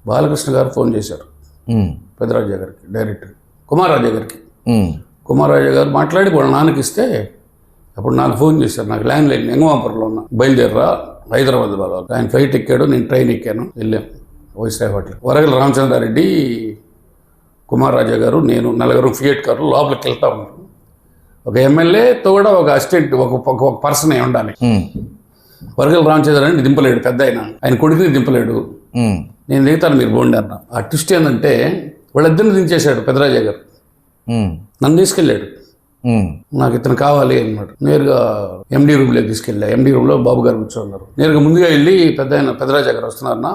S2: బాలకృష్ణ గారు ఫోన్ చేశారు పెద్దరాజా గారికి, డైరెక్టర్ కుమారరాజా గారికి. కుమారరాజా గారు మాట్లాడి వాళ్ళ నాన్నకి ఇస్తే అప్పుడు నాకు ఫోన్ చేశారు. నాకు ల్యాండ్ లైన్ ఎంగమాపురంలో ఉన్నా, బయలుదేరరా హైదరాబాద్ వాళ్ళు. ఆయన ఫ్లైట్ ఎక్కాడు, నేను ట్రైన్ ఎక్కాను, వెళ్ళాం వైస్రాయ్ హోటల్. వరగల రామచంద్రారెడ్డి, కుమారరాజా గారు, నేను నలుగురు ఫియట్ కారు లోపలికి వెళ్తా ఉన్నాను. ఒక ఎమ్మెల్యేతో కూడా ఒక అసిస్టెంట్, ఒక పర్సన్ ఉండాలి. వరగల రామచంద్రారెడ్డి దింపలేడు, పెద్ద ఆయన కొడుకుని దింపలేడు. నేను దిగుతాను, మీరు పోండి అన్న. ఆ ట్విస్ట్ ఏంటంటే వాళ్ళిద్దరిని దించేశాడు పెద్దరాజా గారు, నన్ను తీసుకెళ్ళాడు. నాకు ఇతను కావాలి అన్నాడు. నేరుగా ఎండి రూమ్లోకి తీసుకెళ్ళా. ఎండి రూమ్లో బాబు గారు కూర్చోన్నారు. నేరుగా ముందుగా వెళ్ళి పెద్దరాజా గారు వస్తున్నారన్నా,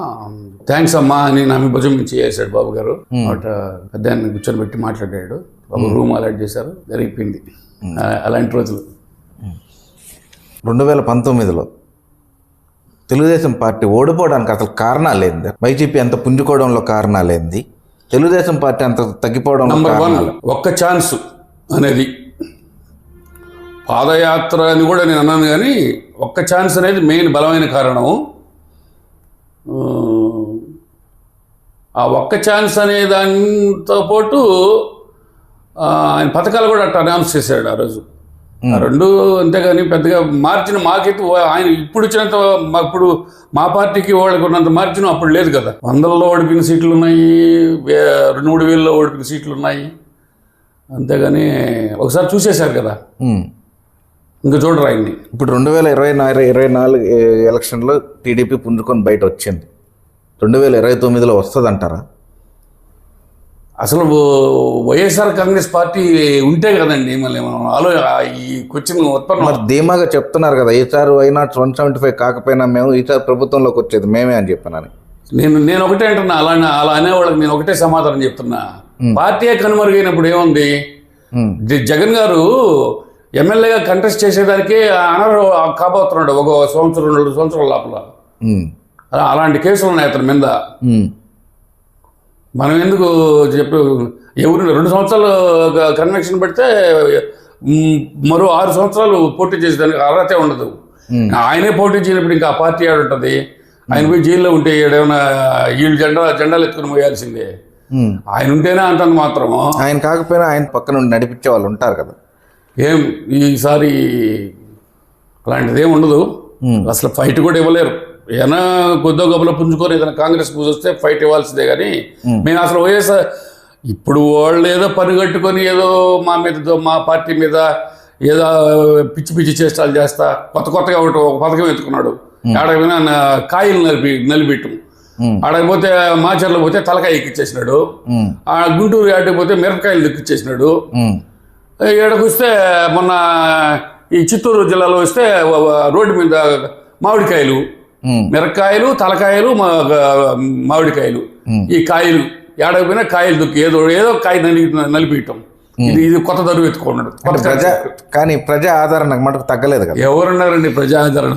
S2: థ్యాంక్స్ అమ్మా అని నా భుజం నుంచి చేశాడు బాబు గారు. పెద్ద ఆయన కూర్చొని పెట్టి మాట్లాడాడు. బాబు రూమ్ అలాట్ చేశారు, జరిగిపోయింది. అలాంటి రోజులు.
S1: 2019లో తెలుగుదేశం పార్టీ ఓడిపోవడానికి అసలు కారణాలేంది? వైసీపీ అంత పుంజుకోవడంలో కారణాలేంది? తెలుగుదేశం పార్టీ అంత తగ్గిపోవడంలో
S2: నంబర్ 1 ఒక్క ఛాన్స్ అనేది. పాదయాత్ర అని కూడా నేను అన్నాను, కానీ ఒక్క ఛాన్స్ అనేది మెయిన్ బలమైన కారణం. ఆ ఒక్క ఛాన్స్ అనే దానితో పాటు ఆయన పథకాలు కూడా అట్లా అనౌన్స్ చేశాడు ఆ రోజు. ఆ రెండు అంతేగాని పెద్దగా మార్జిన్ మాకైతే ఆయన ఇప్పుడు వచ్చినంత, ఇప్పుడు మా పార్టీకి వాళ్ళకి ఉన్నంత మార్జిన్ అప్పుడు లేదు కదా. 100లో ఓడిపిన సీట్లు ఉన్నాయి, 2,000-3,000లో ఓడిపిన సీట్లు ఉన్నాయి. అంతేగాని ఒకసారి చూసేశారు కదా, ఇంకా చూడరు ఆయన్ని.
S1: ఇప్పుడు 2024 ఎలక్షన్లో టీడీపీ పుంజుకొని బయట వచ్చింది. 2029లో వస్తుంది అంటారా?
S2: అసలు వైఎస్ఆర్ కాంగ్రెస్ పార్టీ ఉంటే కదండి మళ్ళీ మనం ఈ క్వశ్చన్ ఉత్పన్నం.
S1: మరి ధీమాగా చెప్తున్నారు కదా, ఈసారి వైనాట్ 175 కాకపోయినా మేము ఈసారి ప్రభుత్వంలోకి వచ్చేది మేమే అని చెప్పానని.
S2: నేను ఒకటే అంటున్నా, అలా అనేవాళ్ళకి నేను ఒకటే సమాధానం చెప్తున్నా. పార్టీ కనుమరుగైనప్పుడు ఏముంది? జగన్ గారు ఎమ్మెల్యేగా కంటెస్ట్ చేసేదానికి అనర్హుడు కాబోతున్నాడు ఒక 1-2 సంవత్సరాల లోపల. అలాంటి కేసులు ఉన్నాయి అతని మీద. మనం ఎందుకు ఎవరు 2 సంవత్సరాలు కన్వెక్షన్ పెడితే మరో 6 సంవత్సరాలు పోటీ చేసేదానికి అర్హత ఉండదు. ఆయనే పోటీ చేయనప్పుడు ఇంకా ఆ పార్టీ ఆడుంటుంది. ఆయన పోయి జైల్లో ఉంటే ఏడేమైనా వీళ్ళు జెండాలు ఎత్తుకుని పోయాల్సిందే. ఆయన ఉంటేనే అంటుంది మాత్రము.
S1: ఆయన కాకపోయినా ఆయన పక్కన ఉండి నడిపించే వాళ్ళు ఉంటారు కదా.
S2: ఏం ఈసారి అలాంటిది ఏమి ఉండదు. అసలు ఫైట్ కూడా ఇవ్వలేరు. ఏదైనా కొద్దో గొప్పలో పుంజుకొని ఏదైనా కాంగ్రెస్ పూజ వస్తే ఫైట్ ఇవ్వాల్సిందే. కానీ మేము అసలు వైఎస్ఆర్ ఇప్పుడు వాళ్ళు ఏదో పని కట్టుకొని ఏదో మా మీద మా పార్టీ మీద ఏదో పిచ్చి పిచ్చి చేష్టాలు చేస్తా కొత్తగా ఒకటి ఒక పథకం ఎత్తుకున్నాడు. ఆడపోయినా కాయలు నలిపెట్టు, ఆడకపోతే మాచర్లో పోతే తలకాయ ఎక్కిచ్చేసినాడు, ఆ గుంటూరు ఆటకు పోతే మిరపకాయలు ఎక్కిచ్చేసినాడు. ఏడకు వస్తే మొన్న ఈ చిత్తూరు జిల్లాలో వస్తే రోడ్డు మీద మామిడికాయలు, మిరపకాయలు, తలకాయలు, మామిడికాయలు, ఈ కాయలు ఏడకపోయినా కాయలు దుక్కి ఏదో కాయ నలిపేయటం. ఇది కొత్త దరువు ఎత్తుకున్నాడు.
S1: కానీ ప్రజా ఆదరణ మటుకు తగ్గలేదు కదా.
S2: ఎవరున్నారండి ప్రజా ఆదరణ?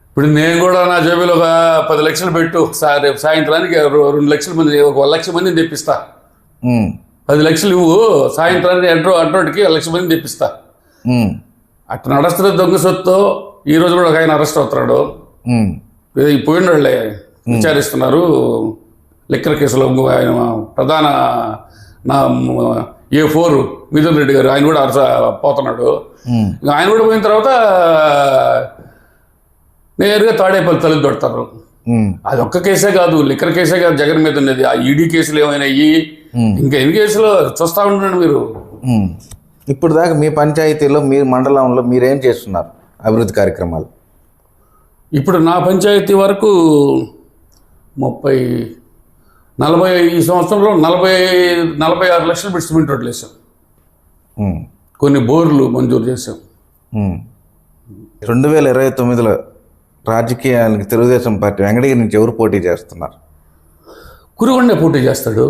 S2: ఇప్పుడు నేను కూడా నా జేబులో ఒక 10 లక్షలు పెట్టు, రేపు సాయంత్రానికి 2 లక్షల మంది, 1 లక్ష మందిని తెప్పిస్తా. 10 లక్షలు ఇవ్వు, సాయంత్రానికి అడ్రోడ్కి 1 లక్ష మందిని తెప్పిస్తా. అట్లా నడుస్తున్న దొంగ సొత్తు. ఈ రోజు కూడా ఒక ఆయన అరెస్ట్ అవుతున్నాడు. పోయిన వాళ్ళే విచారిస్తున్నారు లిక్కర్ కేసులో. ఆయన ప్రధాన నా A4 మిథున్ రెడ్డి గారు, ఆయన కూడా పోతున్నాడు. ఆయన కూడా పోయిన తర్వాత నేరుగా తాడేపల్లి తల్లి దొడతారు. అది ఒక్క కేసే కాదు, లిక్కర్ కేసే కాదు జగన్ మీద ఉన్నది. ఆ ఈడీ కేసులు ఏమైనాయి, ఇంకా ఎన్ని కేసులు చూస్తూ ఉండండి మీరు.
S1: ఇప్పుడు దాకా మీ పంచాయతీలో, మీ మండలంలో మీరేం చేస్తున్నారు అభివృద్ధి కార్యక్రమాలు?
S2: ఇప్పుడు నా పంచాయతీ వరకు 40 ఈ సంవత్సరంలో 46 లక్షలు పెట్టి సిమెంట్ రోడ్లు వేసాం. కొన్ని బోర్లు మంజూరు చేసాం.
S1: 2029లో రాజకీయానికి తెలుగుదేశం పార్టీ వెంకటగిరి నుంచి ఎవరు పోటీ చేస్తున్నారు?
S2: కురుగొండే పోటీ చేస్తాడు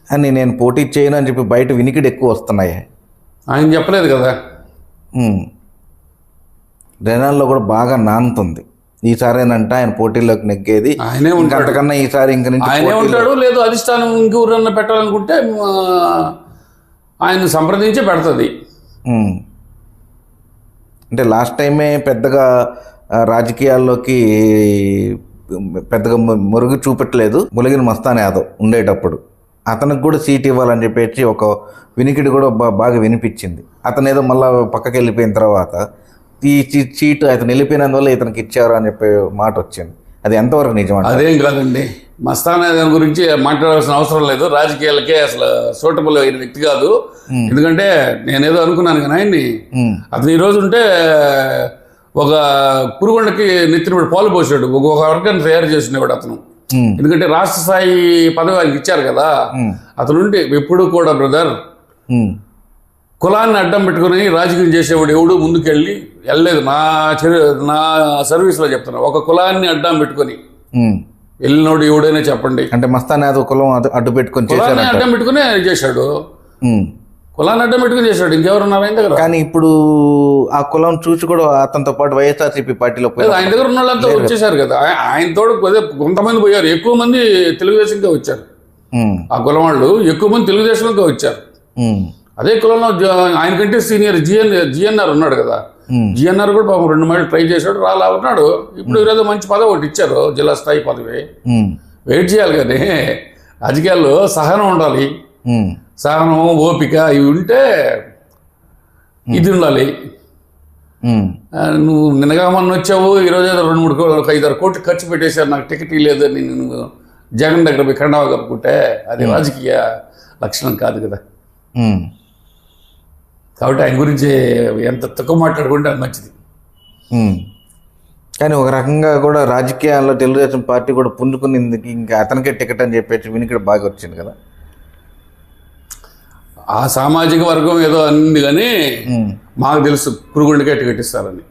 S1: అని నేను పోటీ చేయను అని చెప్పి బయట వినికిడి ఎక్కువ వస్తున్నాయి.
S2: ఆయన చెప్పలేదు కదా.
S1: జనాల్లో కూడా బాగా నానుతుంది. ఈసారేనంట ఆయన పోటీలోకి నెగ్గేది.
S2: ఆయనే ఉంటాడు.
S1: అంతకన్నా ఈసారి ఇంక నుంచి
S2: ఆయనే ఉంటాడు. లేదు అధిష్టానం ఇంకెవరన్నా పెట్టాలనుకుంటే ఆయన సంప్రదించే పెడుతుంది.
S1: అంటే లాస్ట్ టైమే పెద్దగా రాజకీయాల్లోకి పెద్దగా మురుగు చూపెట్టలేదు ములగిన మస్తాన్ యాదవ్ ఉండేటప్పుడు. అతనికి కూడా సీట్ ఇవ్వాలని చెప్పేసి ఒక వినికిడి కూడా బాగా వినిపించింది. అతను ఏదో మళ్ళీ పక్కకి వెళ్ళిపోయిన తర్వాత ఈ సీటు అతను వెళ్ళిపోయినందువల్ల ఇతనికి ఇచ్చారు అని చెప్పే మాట వచ్చింది. అది ఎంతవరకు నిజం?
S2: అదేం కాదండి, మస్తాన్ యాదవ్ గురించి మాట్లాడాల్సిన అవసరం లేదు. రాజకీయాలకే అసలు సూటబుల్ అయిన వ్యక్తి కాదు. ఎందుకంటే నేనేదో అనుకున్నాను కానీ ఆయన్ని, అతను ఈరోజు ఉంటే ఒక కురుగొండకి నెత్తిన పాలు పోసాడు, ఒక వర్గాన్ని తయారు చేసినవాడు అతను. ఎందుకంటే రాష్ట్ర స్థాయి పదవి ఆయనకి ఇచ్చారు కదా. అతను ఉంటే ఎప్పుడు కూడా బ్రదర్ కులాన్ని అడ్డం పెట్టుకుని రాజకీయం చేసేవాడు ఎవడు ముందుకెళ్ళి వెళ్ళలేదు. నా సర్వీస్లో చెప్తున్నా, ఒక కులాన్ని అడ్డం పెట్టుకొని వెళ్ళినోడు ఎవడైనా చెప్పండి.
S1: అంటే మస్తాన్ యాదవ్ కులం అడ్డు పెట్టుకొని
S2: కులాన్ని అడ్డం పెట్టుకుని చేశాడు. కులాన్ని అడ్డం పెట్టుకుని చేశాడు. ఇంకెవరున్నారు ఆయన దగ్గర?
S1: కానీ ఇప్పుడు ఆ కులం చూసి కూడా అతనితో పాటు వైఎస్ఆర్సీపీ పార్టీలో
S2: ఆయన దగ్గర ఉన్న వాళ్ళంతా వచ్చేసారు కదా. ఆయన తోడు కొంతమంది పోయారు, ఎక్కువ మంది తెలుగుదేశంగా వచ్చారు. ఆ కులం వాళ్ళు ఎక్కువ మంది తెలుగుదేశంగా వచ్చారు. అదే కులంలో ఆయన కంటే సీనియర్ జిఎన్ఆర్ ఉన్నాడు కదా. జిఎన్ఆర్ కూడా పాపం 2 మైళ్ళు ట్రై చేశాడు, రాలా ఉన్నాడు. ఇప్పుడు ఈరోజు మంచి పదవి ఒకటి ఇచ్చారు, జిల్లా స్థాయి పదవి. వెయిట్ చేయాలి కానీ రాజకీయాల్లో సహనం ఉండాలి. సహనం, ఓపిక ఇవి ఉంటే ఇది ఉండాలి. నువ్వు నిన్నగా మొన్న వచ్చావు, ఈరోజు 2-3 కోట్లు ఖర్చు పెట్టేశారు, నాకు టికెట్ ఇవ్వలేదు, నేను జగన్ దగ్గర పోయి కండవా కప్పుకుంటే అది రాజకీయ లక్షణం కాదు కదా. కాబట్టి ఆయన గురించి ఎంత తక్కువ మాట్లాడుకుంటే అది మంచిది.
S1: కానీ ఒక రకంగా కూడా రాజకీయాల్లో తెలుగుదేశం పార్టీ కూడా పుంజుకునింది, ఇంకా అతనికే టికెట్ అని చెప్పేసి వినికిడి బాగా వచ్చింది కదా.
S2: ఆ సామాజిక వర్గం ఏదో అంది కానీ మాకు తెలుసు కురుగొండకే టికెట్ ఇస్తారని.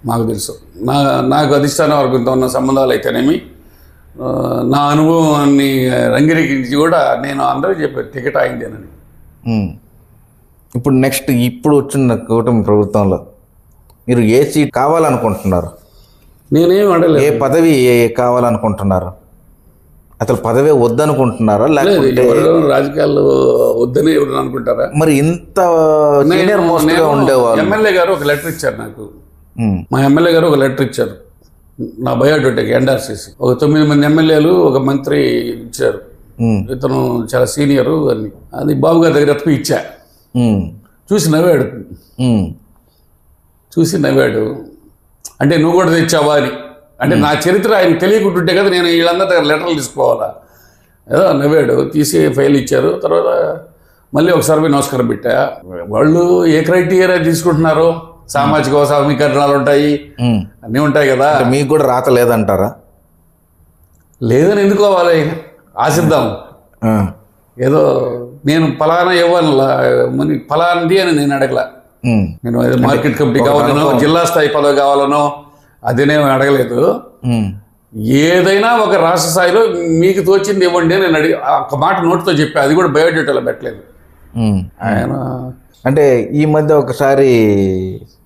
S2: మాకు తెలుసు. నాకు అధిష్టాన వర్గంతో ఉన్న సంబంధాలు అయితేనేమి, నా అనుభవాన్ని రంగిరెక్కించి కూడా నేను అందరికీ చెప్పాను టికెట్ అయిందేనని.
S1: ఇప్పుడు నెక్స్ట్ ఇప్పుడు వచ్చిన కూటమి ప్రభుత్వంలో మీరు ఏ సీట్ కావాలనుకుంటున్నారు?
S2: నేనేం అడగలేదు.
S1: ఏ పదవి కావాలనుకుంటున్నారు? అసలు పదవే వద్దనుకుంటున్నారా లేకపోతే
S2: రాజకీయాల్లో వద్దని ఎవరు అనుకుంటారా?
S1: మరి ఇంత సీనియర్ మోస్ట్ గా ఉండేవాళ్ళు.
S2: ఎమ్మెల్యే గారు ఒక లెటర్ ఇచ్చారు నాకు. మా ఎమ్మెల్యే గారు ఒక లెటర్ ఇచ్చారు. నా బయోడేటాకి ఎండార్స్ చేసి ఒక 9 మంది ఎమ్మెల్యేలు ఒక మంత్రి ఇచ్చారు. ఇతను చాలా సీనియరు అని. అది బాబు గారి దగ్గర ఎత్తుకు ఇచ్చా. చూసి నవ్వాడు. అంటే నువ్వు కూడా తెచ్చావా అని. అంటే నా చరిత్ర ఆయన తెలియకుంటుంటే కదా నేను వీళ్ళందరి దగ్గర లెటర్లు తీసుకోవాలా. ఏదో నవ్వాడు. తీసి ఫైల్ ఇచ్చారు. తర్వాత మళ్ళీ ఒకసారి పోయి నమస్కారం పెట్టా. వాళ్ళు ఏ క్రైటీరియా తీసుకుంటున్నారో సామాజిక సమీకరణాలు ఉంటాయి, అన్నీ ఉంటాయి కదా.
S1: మీకు కూడా రాత లేదంటారా?
S2: లేదని ఎందుకోవాలి, ఆశిద్దాం. ఏదో నేను ఫలానా ఇవ్వాలి ఫలాంది అని నేను అడగల. నేను మార్కెట్ కమిటీ కావాలనో జిల్లా స్థాయి పదవి కావాలనో అదేనేమి అడగలేదు. ఏదైనా ఒక రాష్ట్ర స్థాయిలో మీకు తోచింది ఇవ్వండి అని నేను అడిగి ఒక మాట నోటితో చెప్పా. అది కూడా బయోడేటాలో పెట్టలేదు. ఆయన
S1: అంటే ఈ మధ్య ఒకసారి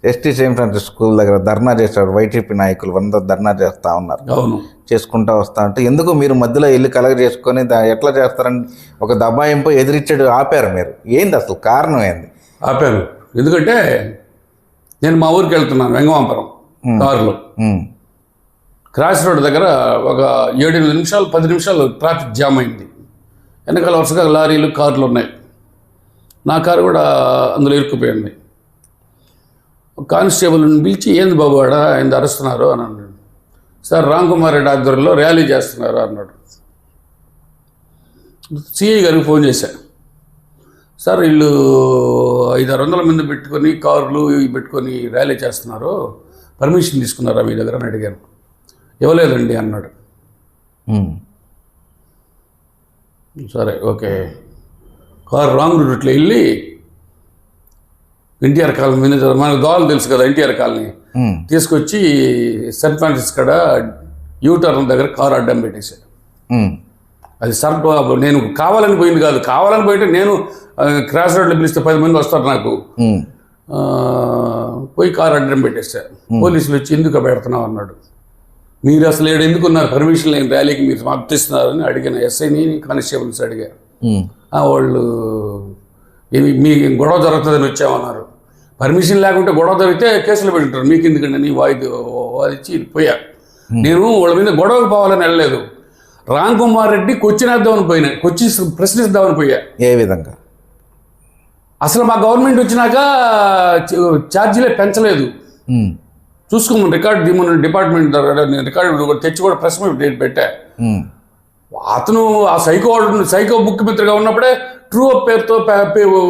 S1: ఎస్టీ సెయింట్ ఫ్రాన్సిస్ స్కూల్ దగ్గర ధర్నా చేశారు. వైటీపీ నాయకులు అందరూ ధర్నా చేస్తూ ఉన్నారు.
S2: అవును,
S1: చేసుకుంటూ వస్తా ఉంటే ఎందుకు మీరు మధ్యలో వెళ్ళి కలగ చేసుకొని ఎట్లా చేస్తారని ఒక దబాయింపు ఎదిరిచ్చాడు, ఆపారు మీరు. ఏంది అసలు కారణం ఏంది?
S2: ఆపాను ఎందుకంటే నేను మా ఊరికి వెళ్తున్నాను వెంగమాంపురం కారులో. క్రాస్ రోడ్ దగ్గర ఒక 7-8 నిమిషాలు 10 నిమిషాలు ట్రాఫిక్ జామ్ అయింది. వెనకాల వరుసగా లారీలు కార్లు ఉన్నాయి. నా కారు కూడా అందులో ఇరుక్కుపోయింది. కానిస్టేబుల్ని పిలిచి ఏంది బాబు ఆడ ఆయన అరుస్తున్నారు అని అన్నాడు. సార్ రామ్ కుమార్ రెడ్డి ఆధ్వర్యంలో ర్యాలీ చేస్తున్నారు అన్నాడు. సిఐ గారికి ఫోన్ చేశా. సార్ వీళ్ళు 500-600 మంది పెట్టుకొని కార్లు పెట్టుకొని ర్యాలీ చేస్తున్నారు, పర్మిషన్ తీసుకున్నారా మీ దగ్గర అని అడిగాను. ఇవ్వలేదండి అన్నాడు. సరే ఓకే. కారు రాంగ్ రూట్లో వెళ్ళి ఎన్టీఆర్ కాలనీ మీద మనకు దోవలు తెలుసు కదా, ఎన్టీఆర్ కాలనీ తీసుకొచ్చి సెయింట్ ఫ్రాన్సిస్ కాడ యూటర్న్ దగ్గర కారు అడ్డం పెట్టేశాడు. అది నేను కావాలని పోయింది కాదు. కావాలని పోయింటే నేను క్రాస్ రోడ్లో పిలిస్తే 10 మంది వస్తారు నాకు. పోయి కారు అడ్డం పెట్టేశారు. పోలీసులు వచ్చి ఎందుకు పెడుతున్నావు అన్నాడు. మీరు అసలు ఎందుకున్నారు, పర్మిషన్ లేని ర్యాలీకి మీరు సమాప్తిస్తున్నారని అడిగిన ఎస్ఐని కానిస్టేబుల్స్ అడిగారు. వాళ్ళు మీ గొడవ జరుగుతుందని వచ్చామన్నారు. పర్మిషన్ లేకుంటే గొడవ జరిగితే కేసులు పెట్టుకుంటారు, మీకు ఎందుకంటే నీ వాదిచ్చి పోయా. నేను వాళ్ళ మీద గొడవకు పోవాలని వెళ్ళలేదు. రామ్ కుమార్ రెడ్డి కొచ్చినేద్దామని పోయినా, ప్రశ్నిద్దామని పోయా.
S1: ఏ విధంగా?
S2: అసలు మా గవర్నమెంట్ వచ్చినాక ఛార్జీలే పెంచలేదు. చూసుకోమని రికార్డు డిపార్ట్మెంట్ రికార్డు తెచ్చి కూడా ప్రెస్ మీట్ పెట్టా. అతను ఆ సైకో ముఖ్యమంత్రిగా ఉన్నప్పుడే ట్రూ అప్ పేరుతో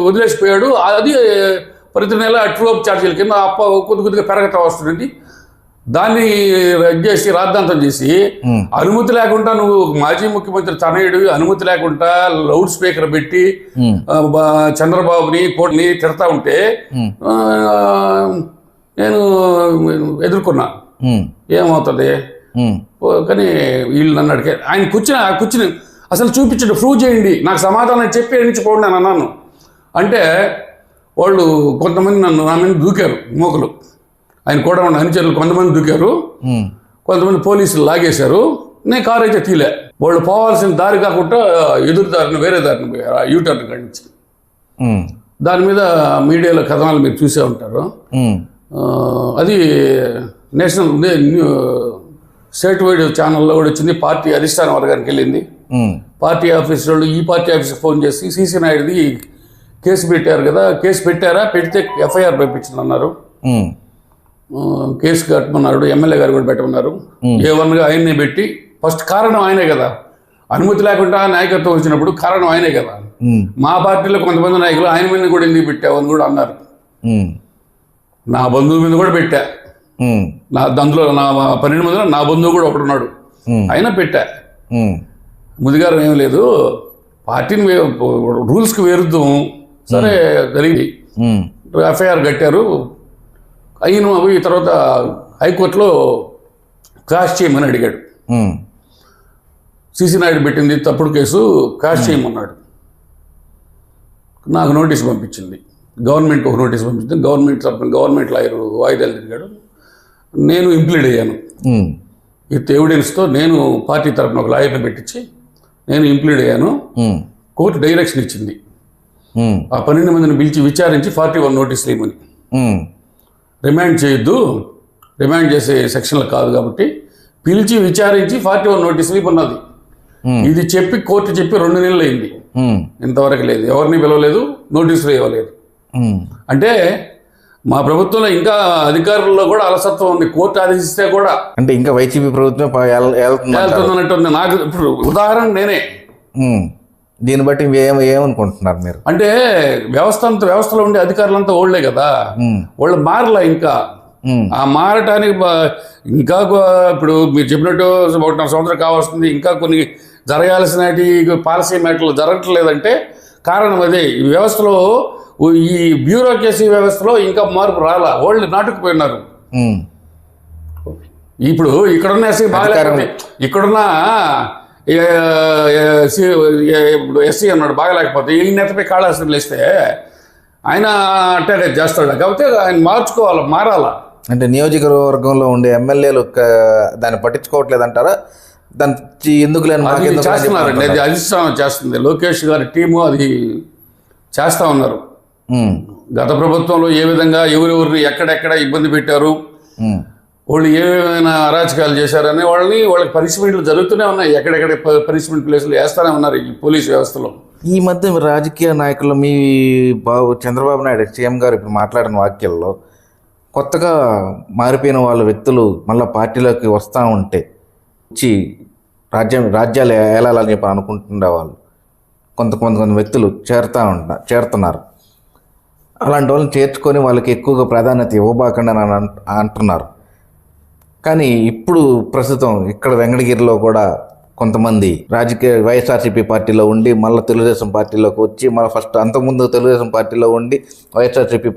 S2: వదిలేసిపోయాడు. అది ప్రతి నెల ట్రూ అప్ ఛార్జీల కింద కొద్దిగా పెరగతా వస్తుందండి. దాన్ని చేసి రాద్ధాంతం చేసి అనుమతి లేకుండా నువ్వు మాజీ ముఖ్యమంత్రి తనయుడు అనుమతి లేకుండా లౌడ్ స్పీకర్ పెట్టి చంద్రబాబుని కోటిని తిడతా ఉంటే నేను ఎదుర్కొన్నా. ఏమవుతుంది కానీ వీళ్ళు నన్ను అడిగే ఆయన కూర్చుని అసలు చూపించండి, ప్రూవ్ చేయండి, నాకు సమాధానం చెప్పి ఎంచుకోండి అని అన్నాను. అంటే వాళ్ళు కొంతమంది నా మీద దూకారు మోకలు. ఆయన కూడా ఉన్న అనుచరులు కొంతమంది దూకారు, కొంతమంది పోలీసులు లాగేశారు. నేను కారు అయితే తీలే. వాళ్ళు పోవాల్సిన దారి కాకుండా ఎదురు దారిని వేరే దారిని పోయారు, ఆ యూటర్న్ కాడి నుంచి. దాని మీద మీడియాలో కథనాలు మీరు చూసే ఉంటారు. అది నేషనల్ స్టేట్ వైడ్ ఛానల్లో కూడా వచ్చింది. పార్టీ అధిష్టాన వర్గానికి వెళ్ళింది. పార్టీ ఆఫీస్ వాళ్ళు ఈ పార్టీ ఆఫీస్కి ఫోన్ చేసి సీసీ నాయుడుది కేసు పెట్టారు కదా, కేసు పెట్టారా, పెడితే ఎఫ్ఐఆర్ పంపించింది అన్నారు. కేసు కట్టమన్నారు. ఎమ్మెల్యే గారు కూడా పెట్టమన్నారు. A1గా ఆయన్నే పెట్టి ఫస్ట్ కారణం ఆయనే కదా, అనుమతి లేకుండా నాయకత్వం వచ్చినప్పుడు కారణం ఆయనే కదా. మా పార్టీలో కొంతమంది నాయకులు ఆయన మీద కూడా ఎందుకు పెట్టావని కూడా అన్నారు. నా బంధువు మీద కూడా పెట్టా. అందులో నా 12 మందిలో నా బంధువు కూడా ఒకడు ఉన్నాడు, అయినా పెట్టా. ముదిగారం ఏం లేదు, పార్టీని రూల్స్కి విరుద్ధం. సరే జరిగింది, ఎఫ్ఐఆర్ కట్టారు. అయిన ఈ తర్వాత హైకోర్టులో క్రాష్ చేయమని అడిగాడు. సీసీ నాయుడు పెట్టింది తప్పుడు కేసు, క్రాష్ చేయమన్నాడు. నాకు నోటీస్ పంపించింది, గవర్నమెంట్కి ఒక నోటీస్ పంపించింది. గవర్నమెంట్ లాయర్ వాయిదాలు తిరిగాడు. నేను ఇంప్లీడ్ అయ్యాను. విత్ ఎవిడెన్స్తో నేను పార్టీ తరఫున ఒక లాయర్ని పెట్టించి నేను ఇంప్లీడ్ అయ్యాను. కోర్టు డైరెక్షన్ ఇచ్చింది ఆ 12 మందిని పిలిచి విచారించి 41 నోటీసులు ఇవ్వమని. రిమాండ్ చేయొద్దు, రిమాండ్ చేసే సెక్షన్లు కాదు కాబట్టి పిలిచి విచారించి 41 నోటీసులు ఉన్నది. ఇది చెప్పి కోర్టు చెప్పి 2 నెలలు అయింది, ఇంతవరకు లేదు, ఎవరిని పిలవలేదు, నోటీసులు ఇవ్వలేదు. అంటే మా ప్రభుత్వంలో ఇంకా అధికారుల్లో కూడా అలసత్వం ఉంది. కోర్టు ఆదేశిస్తే కూడా
S1: అంటే ఇంకా వైసీపీ ప్రభుత్వం
S2: వెళ్తున్నట్టుంది. నాకు ఇప్పుడు ఉదాహరణ నేనే.
S1: దీన్ని బట్టి ఏమనుకుంటున్నారు మీరు?
S2: అంటే వ్యవస్థలో ఉండే అధికారులంతా ఓళ్లే కదా, వాళ్ళు మారలా. ఇంకా ఆ మారటానికి ఇంకా ఇప్పుడు మీరు చెప్పినట్టు 1.5 సంవత్సరం కావాల్సింది. ఇంకా కొన్ని జరగాల్సిన పాలసీ మ్యాటర్లు జరగట్లేదంటే కారణం అదే. ఈ వ్యవస్థలో, ఈ బ్యూరోక్రసీ వ్యవస్థలో ఇంకా మార్పు రాలా, వాళ్ళు నాటుకుపోయినారు. ఇప్పుడు ఇక్కడున్న ఎస్సీ బాగా, ఇక్కడున్న ఇప్పుడు ఎస్సీ అన్నాడు బాగలేకపోతే ఈ నెతపై కాళాస్త్రం లేస్తే ఆయన అట్టాడే చేస్తాడు. కాకపోతే ఆయన మారాలా.
S1: అంటే నియోజకవర్గంలో ఉండే ఎమ్మెల్యేలు దాన్ని పట్టించుకోవట్లేదు అంటారా? దాన్ని ఎందుకు
S2: చేస్తున్నారండి, అది అధిష్టానం చేస్తుంది. లోకేష్ గారి టీము అది చేస్తూ ఉన్నారు. గత ప్రభుత్వంలో ఏ విధంగా ఎవరెవరిని ఎక్కడెక్కడ ఇబ్బంది పెట్టారు, వాళ్ళు ఏమైనా అరాచకాలు చేశారని వాళ్ళకి పనిష్మెంట్లు జరుగుతూనే ఉన్నాయి. ఎక్కడెక్కడ పనిష్మెంట్ ప్లేసులు వేస్తూనే ఉన్నారు ఈ పోలీస్ వ్యవస్థలో.
S1: ఈ మధ్య రాజకీయ నాయకులు, మీ చంద్రబాబు నాయుడు సీఎం గారు ఇప్పుడు మాట్లాడిన వాక్యాల్లో కొత్తగా మారిపోయిన వాళ్ళ వ్యక్తులు మళ్ళీ పార్టీలోకి వస్తూ ఉంటే వచ్చి రాజ్యాలు ఏలాలని చెప్పి అనుకుంటుండే వాళ్ళు కొంత వ్యక్తులు చేరుతున్నారు. అలాంటి వాళ్ళని చేర్చుకొని వాళ్ళకి ఎక్కువగా ప్రాధాన్యత ఇవ్వబాకండి అని అంటున్నారు. కానీ ఇప్పుడు ప్రస్తుతం ఇక్కడ వెంకటగిరిలో కూడా కొంతమంది రాజకీయ వైఎస్ఆర్సీపీ పార్టీలో ఉండి మళ్ళీ తెలుగుదేశం పార్టీలోకి వచ్చి, మళ్ళీ ఫస్ట్ అంతకుముందు తెలుగుదేశం పార్టీలో ఉండి వైఎస్ఆర్సీపీ